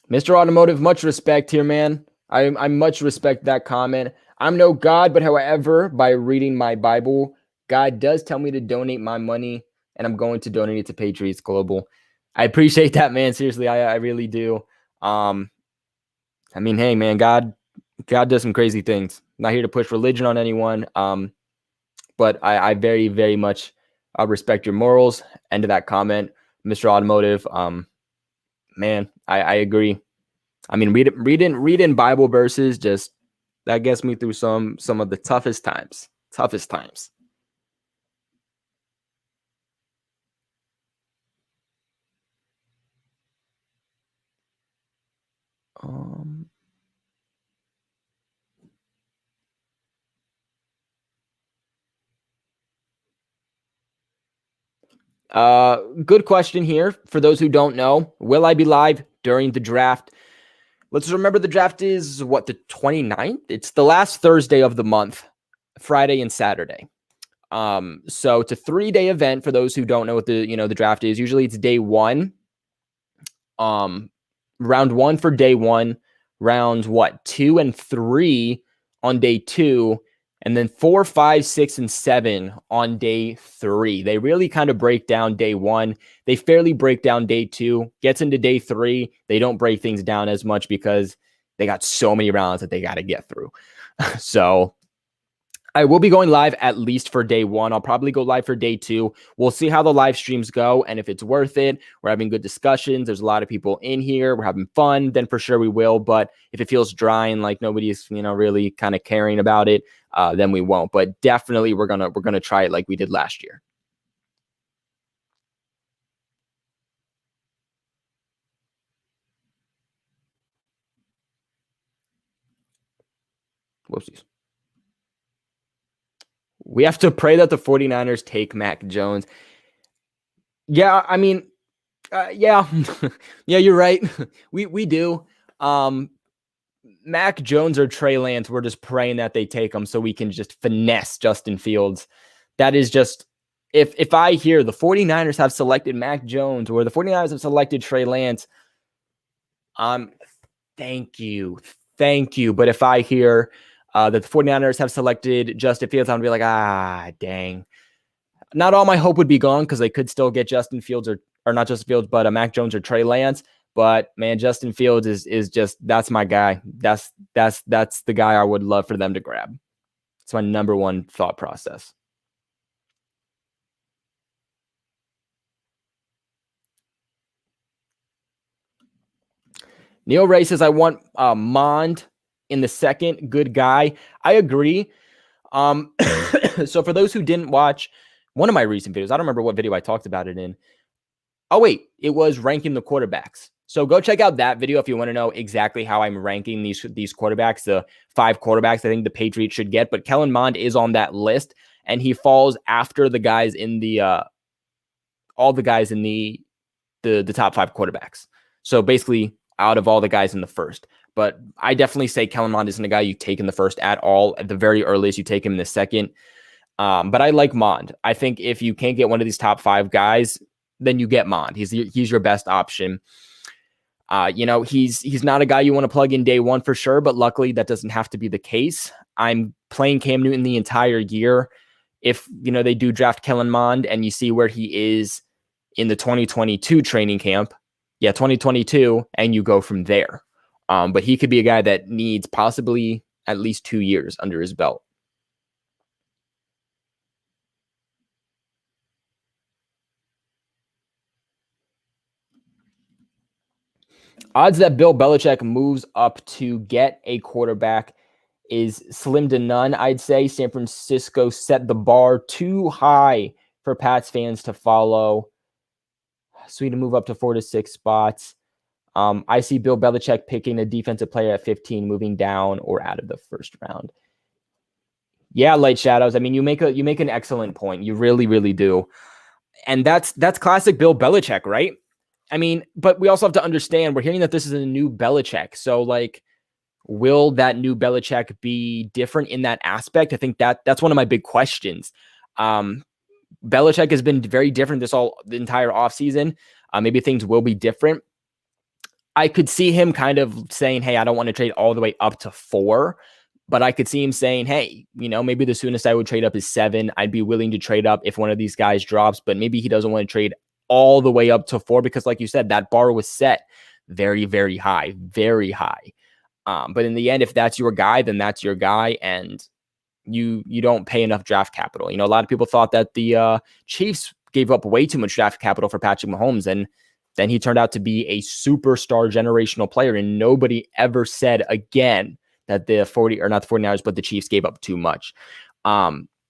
Mr. Automotive, much respect here, man. I much respect that comment. I'm no God, but however, by reading my Bible, God does tell me to donate my money, and I'm going to donate it to Patriots Global. I appreciate that, man. Seriously, I really do. I mean, hey, man, God does some crazy things. I'm not here to push religion on anyone, but I very, very much respect your morals. End of that comment, Mr. Automotive. Man, I agree. I mean, reading Bible verses, just that gets me through some of the toughest times. Good question here. For those who don't know, will I be live during the draft? Let's remember the draft is what, the 29th? It's the last Thursday of the month, Friday and Saturday. So it's a 3-day event for those who don't know what the draft is. Usually it's day 1. Round 1 for day 1, rounds 2 and 3 on day 2, and then 4, 5, 6, and 7 on day 3. They really kind of break down day 1. They fairly break down day 2. Gets into day 3. They don't break things down as much because they got so many rounds that they got to get through. So I will be going live at least for day 1. I'll probably go live for day 2. We'll see how the live streams go and if it's worth it. We're having good discussions. There's a lot of people in here. We're having fun. Then for sure we will. But if it feels dry and like nobody's really kind of caring about it, then we won't. But definitely we're gonna try it like we did last year. Whoopsies. We have to pray that the 49ers take Mac Jones. Yeah, I mean, yeah, you're right. We do. Mac Jones or Trey Lance, we're just praying that they take them so we can just finesse Justin Fields. That is just, if I hear the 49ers have selected Mac Jones or the 49ers have selected Trey Lance, thank you. But if I hear that the 49ers have selected Justin Fields, I'm going to be like, dang. Not all my hope would be gone because they could still get Justin Fields or not Justin Fields, but Mac Jones or Trey Lance. But man, Justin Fields is just, that's my guy. That's the guy I would love for them to grab. It's my number one thought process. Neil Ray says, I want Mond in the second. Good guy. I agree. So for those who didn't watch one of my recent videos, I don't remember what video I talked about it in. Oh, wait, it was ranking the quarterbacks. So go check out that video if you want to know exactly how I'm ranking these quarterbacks, the 5 quarterbacks I think the Patriots should get. But Kellen Mond is on that list, and he falls after the guys in the all the guys in the top 5 quarterbacks. So basically, out of all the guys in the first. But I definitely say Kellen Mond isn't a guy you take in the first at all. At the very earliest, you take him in the second. But I like Mond. I think if you can't get one of these top 5 guys, then you get Mond. He's your best option. He's not a guy you want to plug in day one for sure, but luckily that doesn't have to be the case. I'm playing Cam Newton the entire year. If they do draft Kellen Mond and you see where he is in the 2022 training camp, 2022, and you go from there. But he could be a guy that needs possibly at least 2 years under his belt. Odds that Bill Belichick moves up to get a quarterback is slim to none, I'd say. San Francisco set the bar too high for Pats fans to follow. Sweet to move up to 4 to 6 spots. I see Bill Belichick picking a defensive player at 15, moving down or out of the first round. Yeah, Light Shadows. I mean, you make an excellent point. You really, really do. And that's classic Bill Belichick, right? I mean, but we also have to understand we're hearing that this is a new Belichick. So, like, will that new Belichick be different in that aspect? I think that's one of my big questions. Belichick has been very different the entire offseason. Maybe things will be different. I could see him kind of saying, hey, I don't want to trade all the way up to 4. But I could see him saying, hey, maybe the soonest I would trade up is 7. I'd be willing to trade up if one of these guys drops, but maybe he doesn't want to trade all the way up to 4 because, like you said, that bar was set very, very high, very high. But in the end, if that's your guy, then that's your guy, and you don't pay enough draft capital. A lot of people thought that the Chiefs gave up way too much draft capital for Patrick Mahomes, and then he turned out to be a superstar generational player, and nobody ever said again that the 49ers, but the Chiefs gave up too much.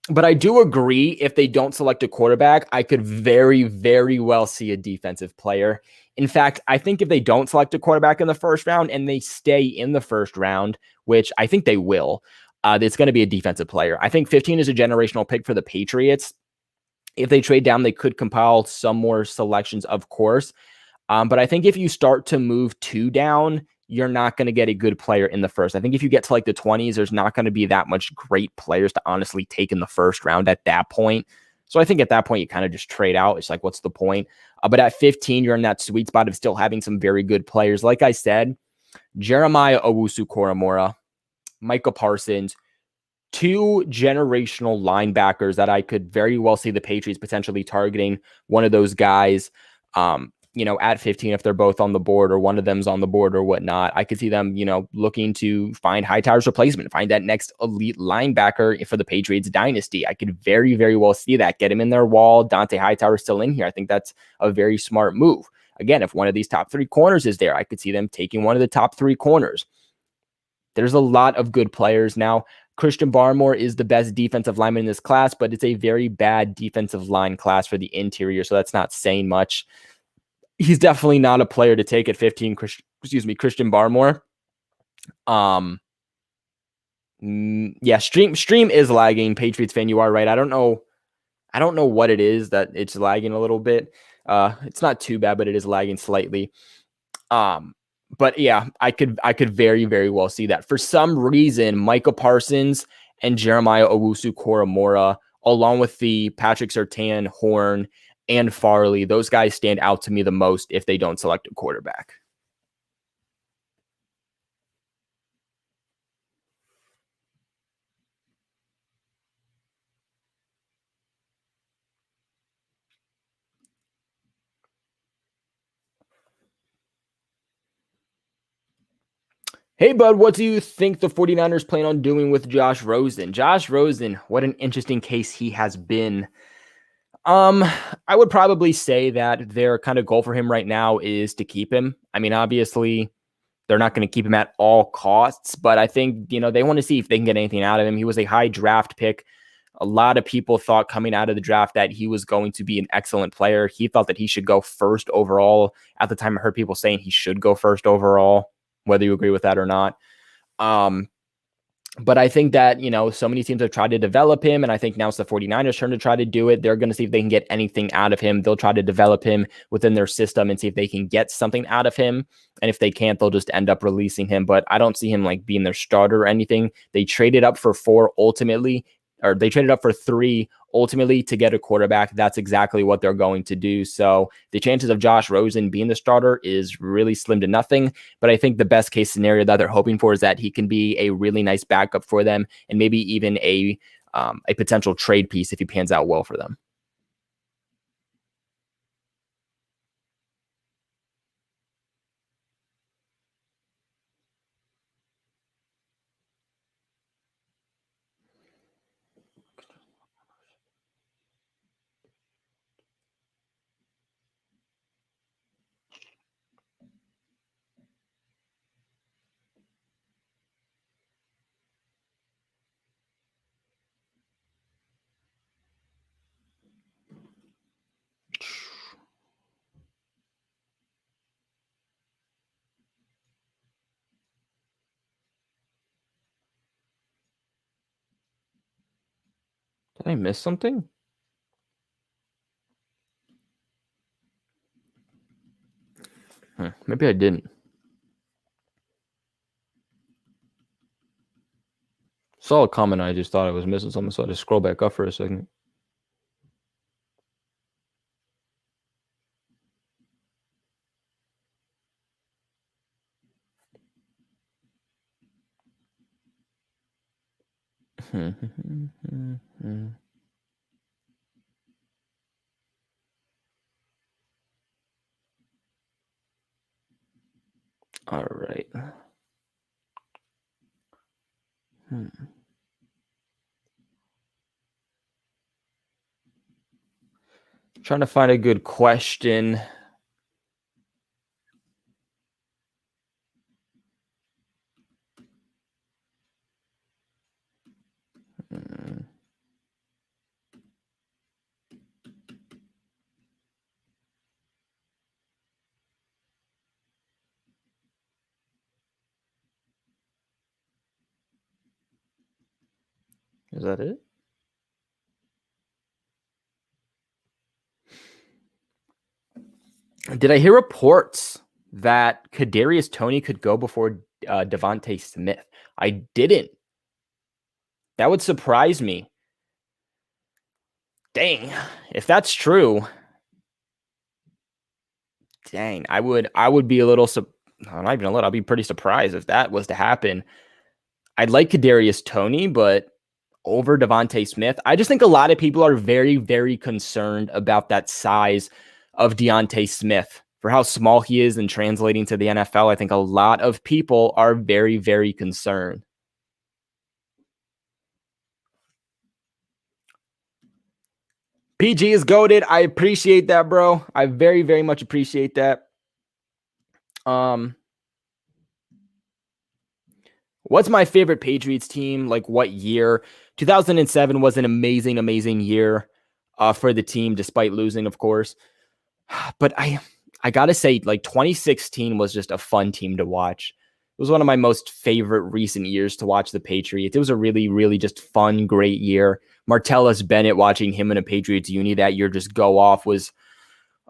But I do agree, if they don't select a quarterback, I could very, very well see a defensive player. In fact, I think if they don't select a quarterback in the first round and they stay in the first round, which I think they will, it's going to be a defensive player. I think 15 is a generational pick for the Patriots. If they trade down, they could compile some more selections, of course. But I think if you start to move 2 down, you're not going to get a good player in the first. I think if you get to like the 20s, there's not going to be that much great players to honestly take in the first round at that point. So I think at that point, you kind of just trade out. It's like, what's the point? But at 15, you're in that sweet spot of still having some very good players. Like I said, Jeremiah Owusu-Koramoah, Micah Parsons, 2 generational linebackers that I could very well see the Patriots potentially targeting one of those guys. At 15, if they're both on the board or one of them's on the board or whatnot, I could see them, looking to find Hightower's replacement, find that next elite linebacker for the Patriots dynasty. I could very, very well see that. Get him in their wall. Dante Hightower still in here. I think that's a very smart move. Again, if one of these top 3 corners is there, I could see them taking one of the top 3 corners. There's a lot of good players now. Christian Barmore is the best defensive lineman in this class, but it's a very bad defensive line class for the interior, so that's not saying much. He's definitely not a player to take at 15. Christian Barmore. Stream is lagging. Patriots fan, you are right. I don't know what it is that it's lagging a little bit. It's not too bad, but it is lagging slightly. But yeah, I could very, very well see that. For some reason, Micah Parsons and Jeremiah Owusu-Koramoah, along with the Patrick Surtain, Horn, and Farley, those guys stand out to me the most if they don't select a quarterback. Hey, bud, what do you think the 49ers plan on doing with Josh Rosen? Josh Rosen, what an interesting case he has been. Um, I would probably say that their kind of goal for him right now is to keep him. I mean, obviously, they're not going to keep him at all costs, but I think, they want to see if they can get anything out of him. He was a high draft pick. A lot of people thought coming out of the draft that he was going to be an excellent player. He thought that he should go first overall. At the time, I heard people saying he should go first overall, whether you agree with that or not. Um, but I think that, so many teams have tried to develop him, and I think now it's the 49ers' turn to try to do it. They're going to see if they can get anything out of him. They'll try to develop him within their system and see if they can get something out of him. And if they can't, they'll just end up releasing him. But I don't see him like being their starter or anything. They traded up for 4 ultimately, or they traded up for 3 ultimately to get a quarterback. That's exactly what they're going to do. So the chances of Josh Rosen being the starter is really slim to nothing. But I think the best case scenario that they're hoping for is that he can be a really nice backup for them, and maybe even a potential trade piece if he pans out well for them. Did I miss something? Maybe I didn't. Saw a comment. I just thought I was missing something, so I just scroll back up for a second. All right. Trying to find a good question. Is that it? Did I hear reports that Kadarius Toney could go before Devontae Smith? I didn't. That would surprise me. Dang, if that's true, I would be a little. Not even a little. I'd be pretty surprised if that was to happen. I'd like Kadarius Toney, but over Devontae Smith, I just think a lot of people are very, very concerned about that size of Deontay Smith for how small he is and translating to the NFL. I think a lot of people are very, very concerned. PG is goated. I appreciate that, bro. I very, very much appreciate that. What's my favorite Patriots team? Like what year? 2007 was an amazing, amazing year for the team, despite losing, of course. But I gotta say, like 2016 was just a fun team to watch. It was one of my most favorite recent years to watch the Patriots. It was a really, really just fun, great year. Martellus Bennett, watching him in a Patriots uni that year just go off was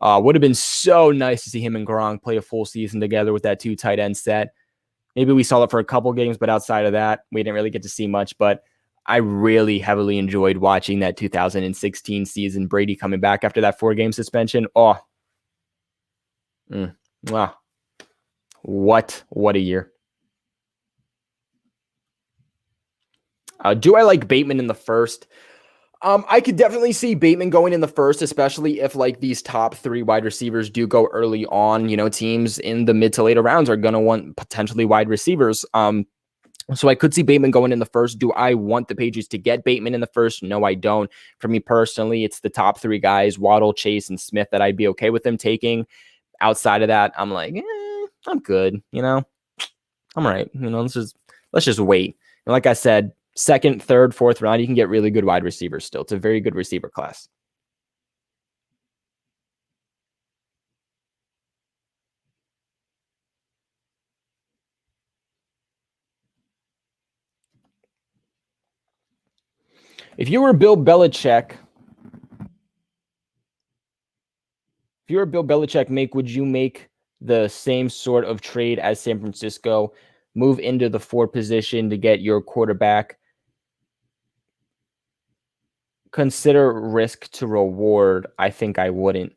would have been so nice to see him and Gronk play a full season together with that 2 tight end set. Maybe we saw it for a couple games, but outside of that, we didn't really get to see much. But I really heavily enjoyed watching that 2016 season. Brady coming back after that 4-game suspension. Oh, wow. What a year. Do I like Bateman in the first? I could definitely see Bateman going in the first, especially if like these top 3 wide receivers do go early on. Teams in the mid to later rounds are going to want potentially wide receivers. So I could see Bateman going in the first. Do I want the Patriots to get Bateman in the first? No, I don't. For me personally, it's the top 3 guys, Waddle, Chase, and Smith, that I'd be okay with them taking. Outside of that, I'm like, I'm good. I'm all right. Let's just wait. And like I said, second, third, fourth round, you can get really good wide receivers still. It's a very good receiver class. If you were Bill Belichick, would you make the same sort of trade as San Francisco, move into the 4 position to get your quarterback? Consider risk to reward. I think I wouldn't.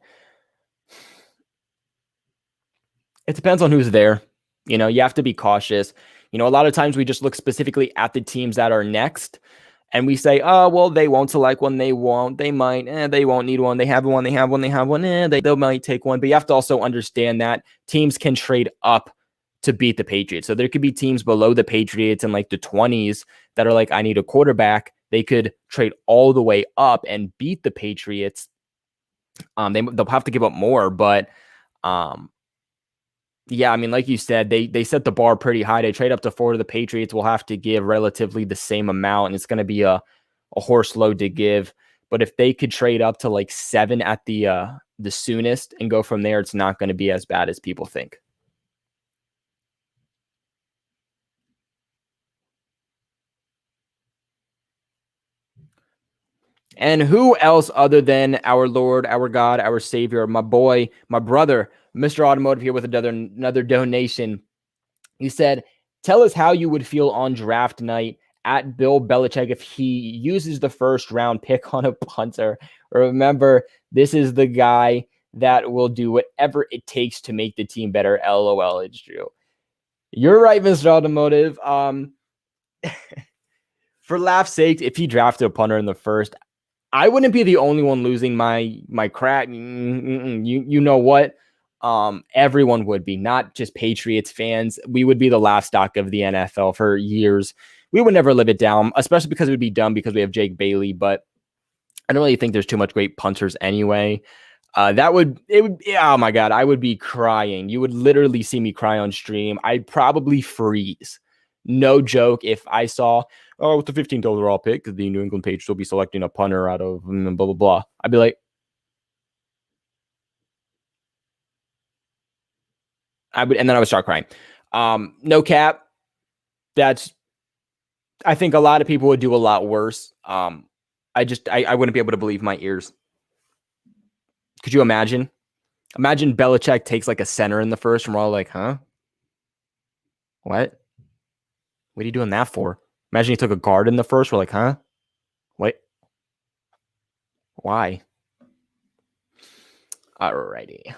It depends on who's there. You have to be cautious. A lot of times we just look specifically at the teams that are next and we say, oh, well, they won't select one. They won't. They might. They won't need one. They have one. They have one. They have one. They might take one. But you have to also understand that teams can trade up to beat the Patriots. So there could be teams below the Patriots in like the 20s that are like, I need a quarterback. They could trade all the way up and beat the Patriots. They'll have to give up more, but yeah, I mean, like you said, they set the bar pretty high. They trade up to 4 to the Patriots. Will have to give relatively the same amount, and it's going to be a horse load to give. But if they could trade up to like 7 at the soonest and go from there, it's not going to be as bad as people think. And who else other than our Lord, our God, our Savior, my boy, my brother, Mr. Automotive here with another donation. He said, tell us how you would feel on draft night at Bill Belichick if he uses the first round pick on a punter. Remember, this is the guy that will do whatever it takes to make the team better. LOL, it's Drew. You're right, Mr. Automotive. For laugh's sake, if he drafted a punter in the first, I wouldn't be the only one losing my crack. You know what? Everyone would be, not just Patriots fans. We would be the laughstock of the NFL for years. We would never live it down, especially because it would be dumb because we have Jake Bailey, but I don't really think there's too much great punters anyway. Oh my God, I would be crying. You would literally see me cry on stream. I'd probably freeze. No joke. If I saw, with the 15th overall pick, the New England Patriots will be selecting a punter out of blah, blah, blah. I'd be like, and then I would start crying. No cap. I think a lot of people would do a lot worse. I wouldn't be able to believe my ears. Could you imagine? Imagine Belichick takes like a center in the first and we're all like, huh? What? What are you doing that for? Imagine he took a guard in the first. We're like, huh? What? Why? Alrighty.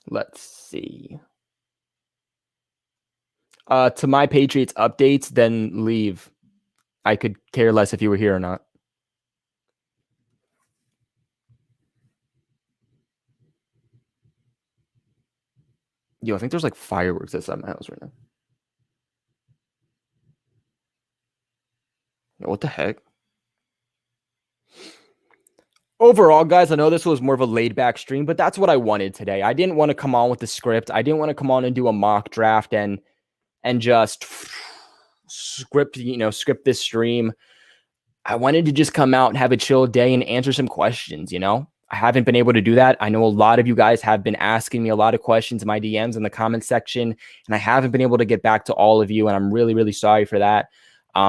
Let's see. To my Patriots updates, then leave. I could care less if you were here or not. Yo, I think there's like fireworks outside my house right now. Yo, what the heck? Overall, guys, I know this was more of a laid-back stream, but that's what I wanted today. I didn't want to come on with the script. I didn't want to come on and do a mock draft and just script this stream. I wanted to just come out and have a chill day and answer some questions, I haven't been able to do that. I know a lot of you guys have been asking me a lot of questions in my DMs in the comment section, and I haven't been able to get back to all of you, and I'm really, really sorry for that.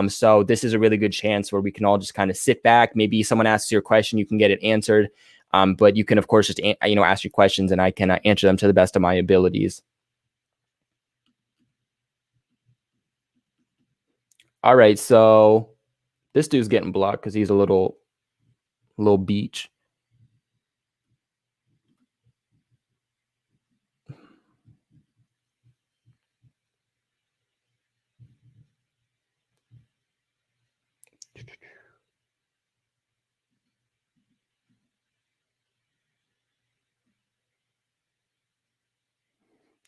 So this is a really good chance where we can all just kind of sit back. Maybe someone asks your question, you can get it answered. But you can, of course, just ask your questions, and I can answer them to the best of my abilities. All right, so this dude's getting blocked because he's a little beach.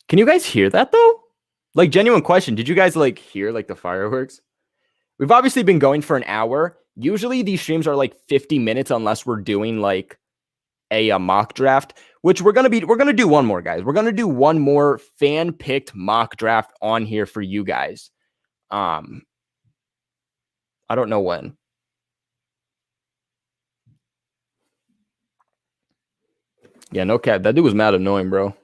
Can you guys hear that though? Like, genuine question. Did you guys like hear like the fireworks? We've obviously been going for an hour. Usually these streams are like 50 minutes unless we're doing like a mock draft, which we're going to do one more, guys. We're going to do one more fan picked mock draft on here for you guys. I don't know when. Yeah, no cap. That dude was mad annoying, bro.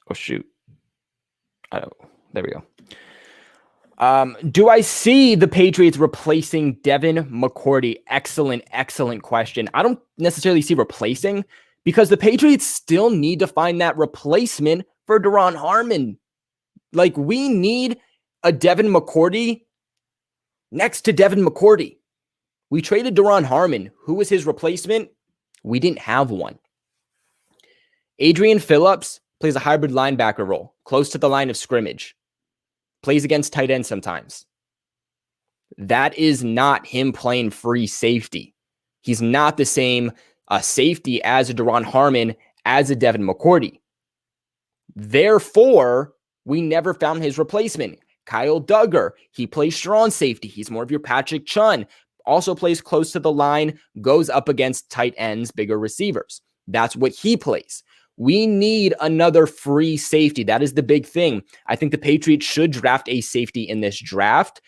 Oh, shoot. There we go. Do I see the Patriots replacing Devin Mccourty? Excellent question. I don't necessarily see replacing because the Patriots still need to find that replacement for Duron Harmon. Like, we need a Devin Mccourty next to Devin Mccourty. We traded Duron Harmon. Who was his replacement? We didn't have one. Adrian Phillips plays a hybrid linebacker role, close to the line of scrimmage. Plays against tight end sometimes. That is not him playing free safety. He's not the same safety as a Duron Harmon, as a Devin Mccourty. Therefore, we never found his replacement. Kyle Duggar, he plays strong safety. He's more of your Patrick Chung. Also plays close to the line, goes up against tight ends, bigger receivers. That's what he plays. We need another free safety. That is the big thing. I think the Patriots should draft a safety in this draft,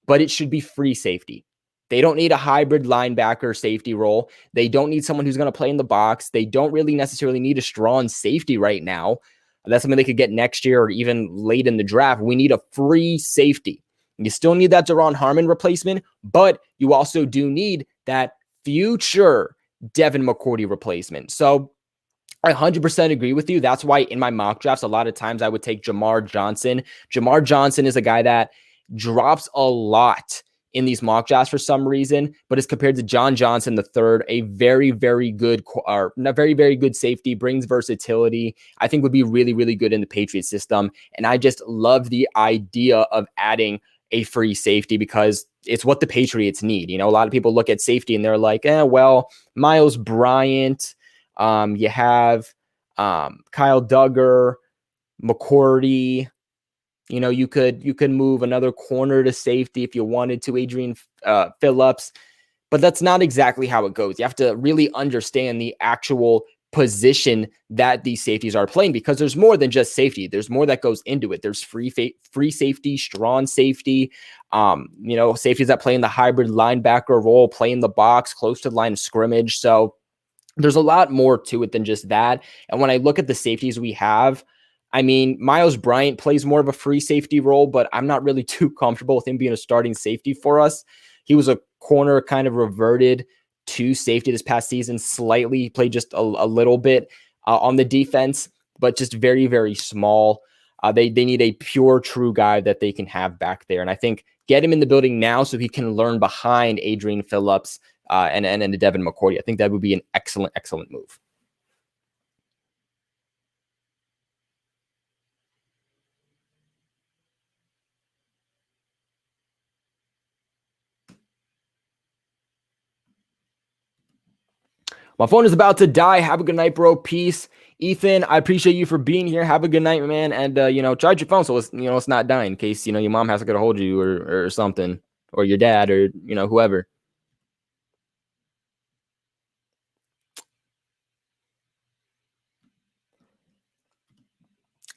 but it should be free safety. They don't need a hybrid linebacker safety role. They don't need someone who's going to play in the box. They don't really necessarily need a strong safety right now. That's something they could get next year or even late in the draft. We need a free safety. You still need that Duron Harmon replacement, but you also do need that future Devin Mccourty replacement. So I 100% agree with you. That's why in my mock drafts, a lot of times I would take Jamar Johnson. Jamar Johnson is a guy that drops a lot in these mock drafts for some reason, but is compared to John Johnson III, a very, very good safety, brings versatility. I think would be really, really good in the Patriots system. And I just love the idea of adding a free safety because it's what the Patriots need. You know, a lot of people look at safety and they're like, well, Miles Bryant, you have Kyle Duggar, McCourty. You know, you could move another corner to safety if you wanted to, Adrian Phillips, but that's not exactly how it goes. You have to really understand the actual position that these safeties are playing because there's more than just safety. There's more that goes into it. There's free safety, strong safety, safeties that play in the hybrid linebacker role, play in the box, close to the line of scrimmage. So there's a lot more to it than just that. And when I look at the safeties we have, I mean, Miles Bryant plays more of a free safety role, but I'm not really too comfortable with him being a starting safety for us. He was a corner, kind of reverted to safety this past season slightly. He played just a little bit on the defense, but just very, very small. They need a pure, true guy that they can have back there. And I think get him in the building now so he can learn behind Adrian Phillips and the Devin Mccourty. I think that would be an excellent move. My phone is about to die. Have a good night, bro. Peace. Ethan, I appreciate you for being here. Have a good night, man. And, charge your phone so it's not dying in case, your mom has to get a hold of you or something, or your dad or, whoever.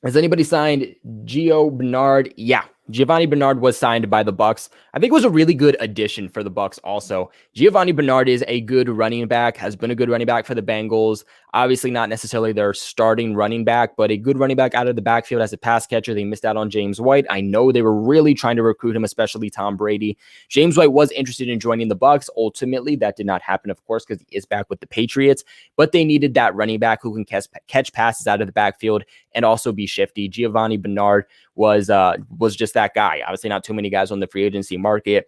Has anybody signed Gio Bernard? Yeah, Giovanni Bernard was signed by the Bucs. I think it was a really good addition for the Bucs also. Giovanni Bernard is a good running back, has been a good running back for the Bengals. Obviously, not necessarily their starting running back, but a good running back out of the backfield as a pass catcher. They missed out on James White. I know they were really trying to recruit him, especially Tom Brady. James White was interested in joining the Bucs. Ultimately, that did not happen, of course, because he is back with the Patriots. But they needed that running back who can catch passes out of the backfield and also be shifty. Giovanni Bernard was just that guy. Obviously, not too many guys on the free agency market.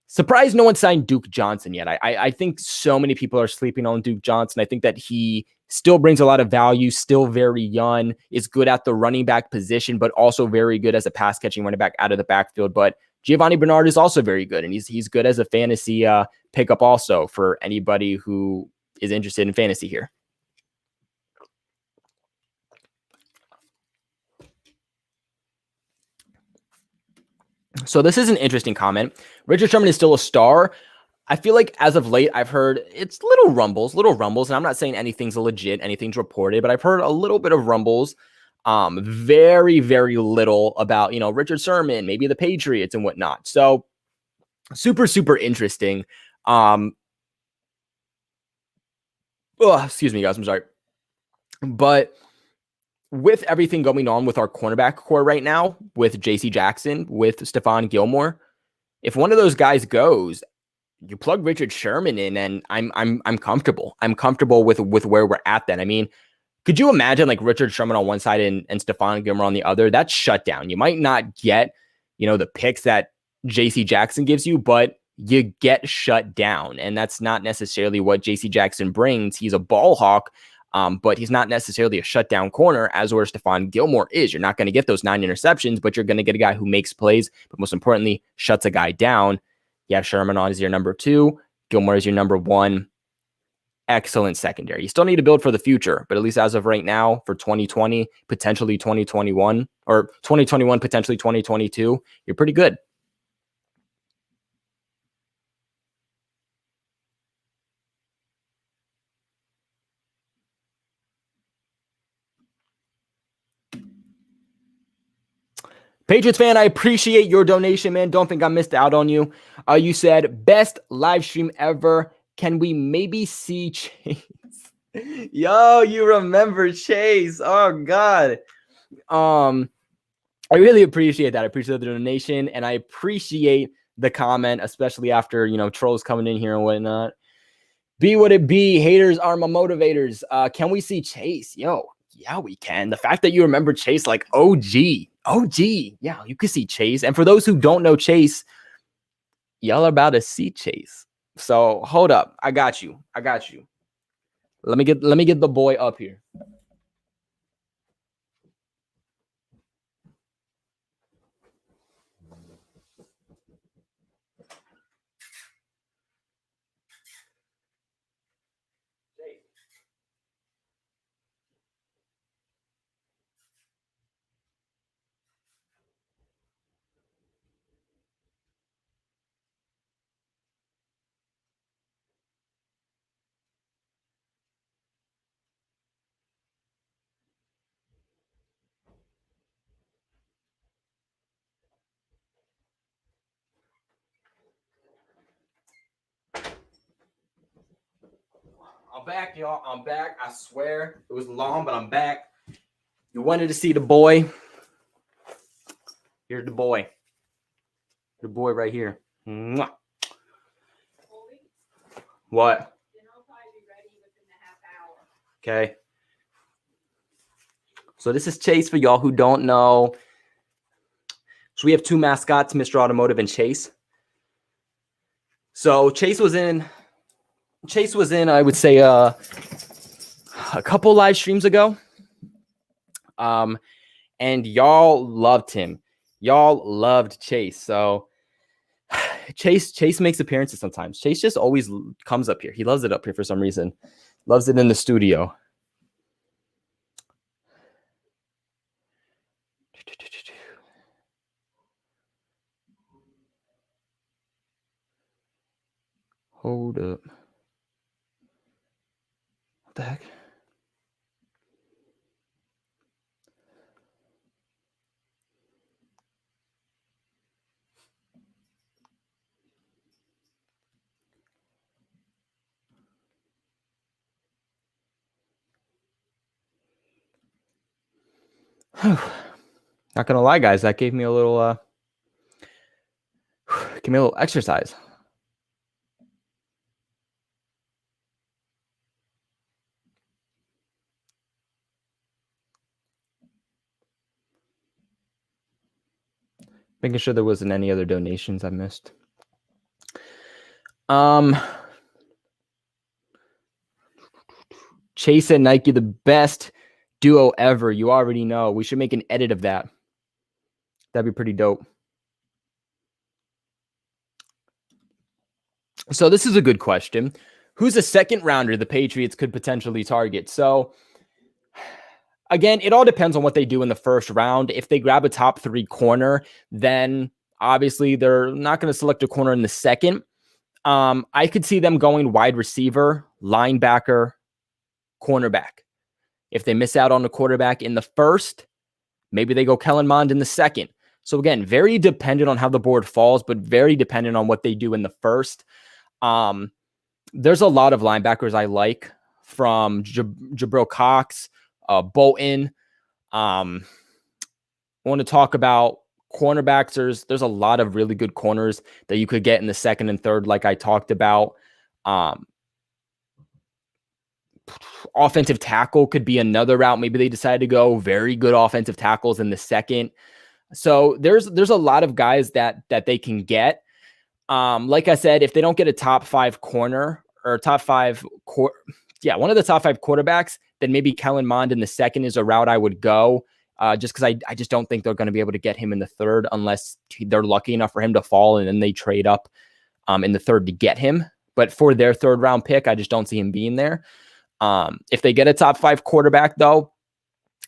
Surprised no one signed Duke Johnson yet. I think so many people are sleeping on Duke Johnson. I think that he still brings a lot of value, still very young, is good at the running back position, but also very good as a pass catching running back out of the backfield. But Giovanni Bernard is also very good, and he's good as a fantasy pickup also for anybody who is interested in fantasy here. So this is an interesting comment. Richard Sherman is still a star. I feel like as of late, I've heard it's little rumbles, and I'm not saying anything's legit, anything's reported, but I've heard a little bit of rumbles, very, very little about, Richard Sherman, maybe the Patriots and whatnot. So super, super interesting. Excuse me, guys. I'm sorry. But with everything going on with our cornerback core right now, with JC Jackson, with Stephon Gilmore, if one of those guys goes, you plug Richard Sherman in, and I'm comfortable. I'm comfortable with where we're at then. I mean, could you imagine like Richard Sherman on one side and Stephon Gilmore on the other? That's shut down. You might not get, the picks that JC Jackson gives you, but you get shut down. And that's not necessarily what JC Jackson brings. He's a ball hawk, but he's not necessarily a shutdown corner, as where Stephon Gilmore is. You're not going to get those 9 interceptions, but you're going to get a guy who makes plays, but most importantly, shuts a guy down. You have Sherman on as your number 2. Gilmore is your number 1. Excellent secondary. You still need to build for the future, but at least as of right now, for 2020, potentially 2021, or 2021, potentially 2022, you're pretty good. Patriots fan, I appreciate your donation, man. Don't think I missed out on you. You said, best live stream ever. Can we maybe see Chase? Yo, you remember Chase. Oh, God. I really appreciate that. I appreciate the donation, and I appreciate the comment, especially after, trolls coming in here and whatnot. Be what it be. Haters are my motivators. Can we see Chase? Yo, yeah, we can. The fact that you remember Chase like OG. Yeah, you can see Chase. And for those who don't know Chase, y'all are about to see Chase. So hold up. I got you. Let me get the boy up here. I'm back, y'all. I'm back. I swear it was long, but I'm back. You wanted to see the boy. Here's the boy. The boy right here. Mwah. What? Okay. So this is Chase for y'all who don't know. So we have 2 mascots, Mr. Automotive and Chase. So Chase was in, I would say, a couple live streams ago. And y'all loved him. Y'all loved Chase. So Chase makes appearances sometimes. Chase just always comes up here. He loves it up here for some reason. Loves it in the studio. Hold up. What the heck? Not gonna lie, guys, that gave me a little exercise. Making sure there wasn't any other donations I missed. Chase and Nike, the best duo ever. You already know. We should make an edit of that. That'd be pretty dope. So this is a good question. Who's a second rounder the Patriots could potentially target? So again, it all depends on what they do in the first round. If they grab a top 3 corner, then obviously they're not going to select a corner in the second. I could see them going wide receiver, linebacker, cornerback. If they miss out on the quarterback in the first, maybe they go Kellen Mond in the second. So again, very dependent on how the board falls, but very dependent on what they do in the first. There's a lot of linebackers I like, from Jabril Cox, Bolton. I want to talk about cornerbacks. There's a lot of really good corners that you could get in the second and third, like I talked about. Offensive tackle could be another route. Maybe they decide to go very good offensive tackles in the second. So there's a lot of guys that they can get. Like I said, if they don't get a top 5 corner or one of the top 5 quarterbacks, then maybe Kellen Mond in the second is a route I would go. Just because I just don't think they're going to be able to get him in the third unless they're lucky enough for him to fall and then they trade up in the third to get him. But for their third round pick, I just don't see him being there. If they get a top 5 quarterback, though,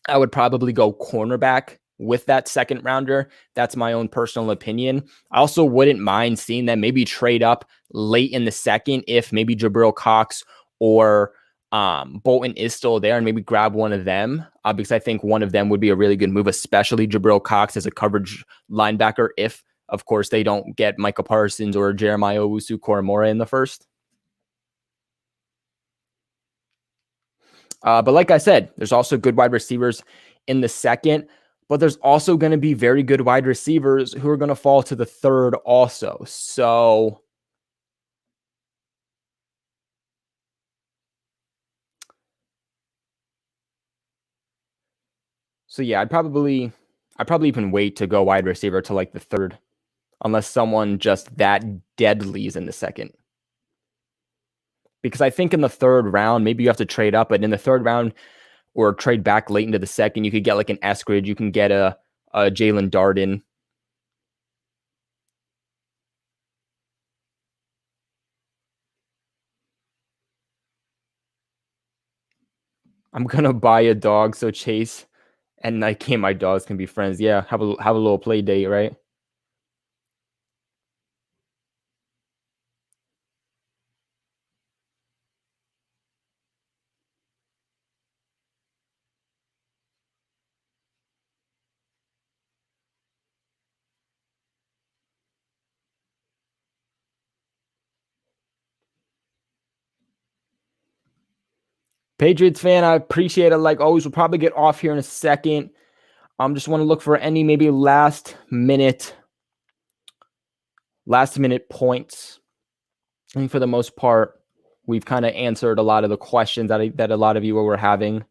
I would probably go cornerback with that second rounder. That's my own personal opinion. I also wouldn't mind seeing them maybe trade up late in the second if maybe Jabril Cox or Bolton is still there, and maybe grab one of them because I think one of them would be a really good move, especially Jabril Cox as a coverage linebacker if, of course, they don't get Micah Parsons or Jeremiah Owusu-Koramoah in the first. But like I said, there's also good wide receivers in the second, but there's also going to be very good wide receivers who are going to fall to the third also. So yeah, I'd probably even wait to go wide receiver to like the third, unless someone just that deadly is in the second. Because I think in the third round, maybe you have to trade up, but in the third round or trade back late into the second, you could get like an Eskridge, you can get a Jalen Darden. I'm gonna buy a dog so Chase and Nike and my dogs can be friends. Yeah, have a little play date, right? Patriots fan, I appreciate it. Like always, we'll probably get off here in a second. Just want to look for any maybe last minute points. I think for the most part, we've kind of answered a lot of the questions that a lot of you were having.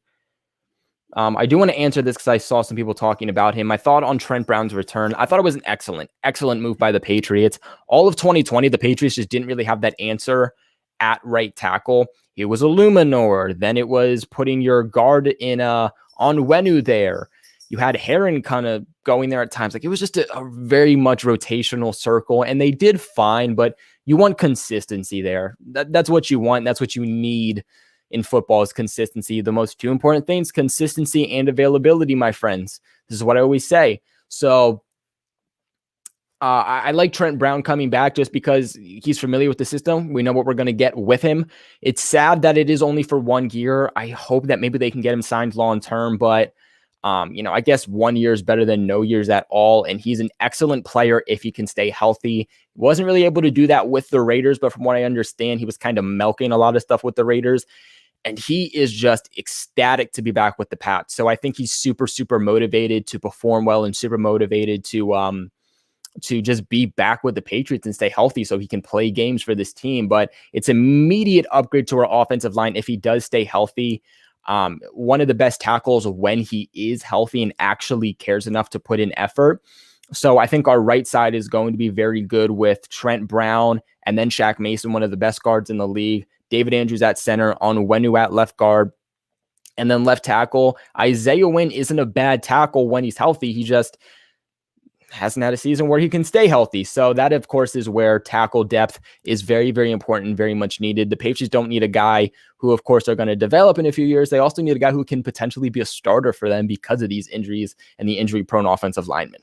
I do want to answer this because I saw some people talking about him. My thought on Trent Brown's return, I thought it was an excellent move by the Patriots. All of 2020, the Patriots just didn't really have that answer at right tackle. It was Illuminor. Then it was putting your guard in Onwenu there. You had Heron kind of going there at times. Like it was just a very much rotational circle, and they did fine, but you want consistency there. That's what you want. That's what you need in football is consistency. The most two important things, consistency and availability, my friends. This is what I always say. So I like Trent Brown coming back just because he's familiar with the system. We know what we're going to get with him. It's sad that it is only for 1 year. I hope that maybe they can get him signed long-term, but I guess 1 year is better than no years at all. And he's an excellent player if he can stay healthy. Wasn't really able to do that with the Raiders, but from what I understand, he was kind of milking a lot of stuff with the Raiders. And he is just ecstatic to be back with the Pats. So I think he's super, super motivated to perform well and super motivated to just be back with the Patriots and stay healthy so he can play games for this team. But it's immediate upgrade to our offensive line if he does stay healthy. One of the best tackles when he is healthy and actually cares enough to put in effort. So I think our right side is going to be very good with Trent Brown and then Shaq Mason, one of the best guards in the league. David Andrews at center, Onwenu at left guard. And then left tackle, Isaiah Wynn isn't a bad tackle when he's healthy. He just hasn't had a season where he can stay healthy. So that, of course, is where tackle depth is very, very important, very much needed. The Patriots don't need a guy who, of course, are going to develop in a few years. They also need a guy who can potentially be a starter for them because of these injuries and the injury-prone offensive linemen.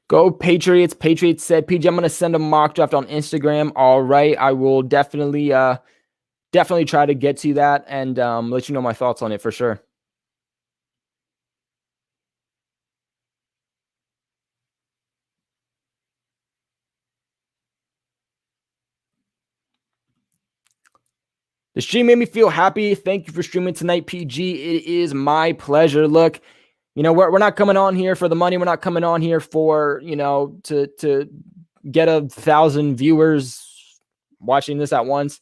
Go Patriots. Patriots said, PG, I'm going to send a mock draft on Instagram. All right. I will definitely try to get to that and let you know my thoughts on it for sure. The stream made me feel happy. Thank you for streaming tonight, PG. It is my pleasure. Look, we're not coming on here for the money. We're not coming on here for, to get 1,000 viewers watching this at once.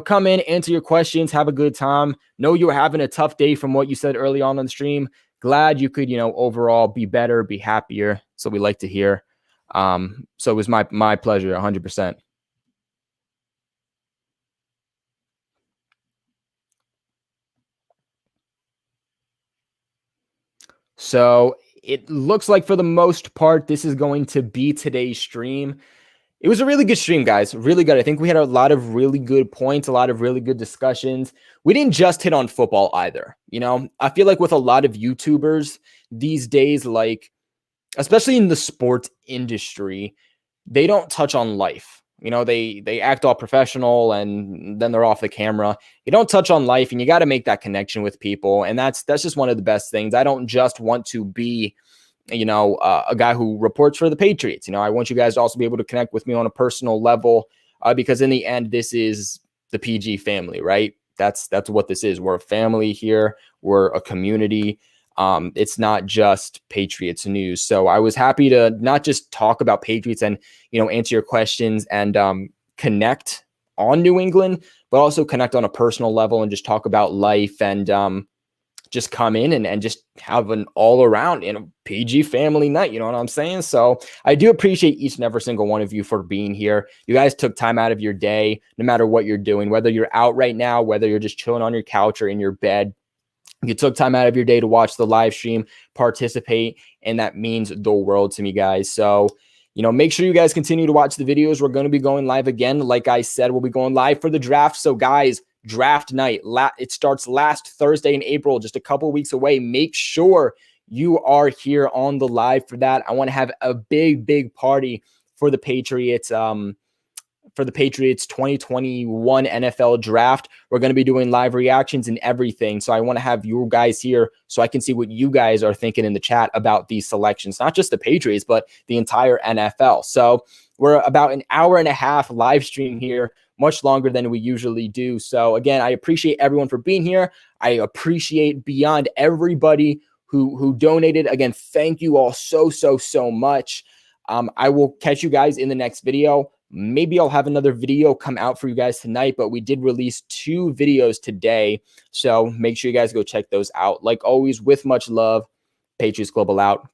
Come in, answer your questions, have a good time. Know you were having a tough day from what you said early on the stream. Glad you could, overall be better, be happier. So we like to hear. So it was my pleasure, 100%. So it looks like for the most part, this is going to be today's stream. It was a really good stream, guys. Really good. I think we had a lot of really good points, a lot of really good discussions. We didn't just hit on football either. I feel like with a lot of YouTubers these days, like, especially in the sports industry, they don't touch on life. They act all professional and then they're off the camera. You don't touch on life, and you got to make that connection with people. And that's just one of the best things. I don't just want to be, a guy who reports for the Patriots. I want you guys to also be able to connect with me on a personal level, because in the end, this is the PG family, right? That's what this is. We're a family here. We're a community. It's not just Patriots news. So I was happy to not just talk about Patriots and, answer your questions and connect on New England, but also connect on a personal level and just talk about life and just come in and just have an all around PG family night. You know what I'm saying? So I do appreciate each and every single one of you for being here. You guys took time out of your day, no matter what you're doing, whether you're out right now, whether you're just chilling on your couch or in your bed. You took time out of your day to watch the live stream, participate, and that means the world to me, guys. So, make sure you guys continue to watch the videos. We're going to be going live again. Like I said, we'll be going live for the draft. So, guys, draft night, it starts last Thursday in April, just a couple weeks away. Make sure you are here on the live for that. I want to have a big, big party for the Patriots. For the Patriots 2021 NFL draft. We're going to be doing live reactions and everything. So I want to have you guys here so I can see what you guys are thinking in the chat about these selections, not just the Patriots, but the entire NFL. So we're about an hour and a half live stream here, much longer than we usually do. So again, I appreciate everyone for being here. I appreciate beyond everybody who donated. Again, thank you all so much. I will catch you guys in the next video. Maybe I'll have another video come out for you guys tonight, but we did release 2 videos today. So make sure you guys go check those out. Like always, with much love, Patriots Global out.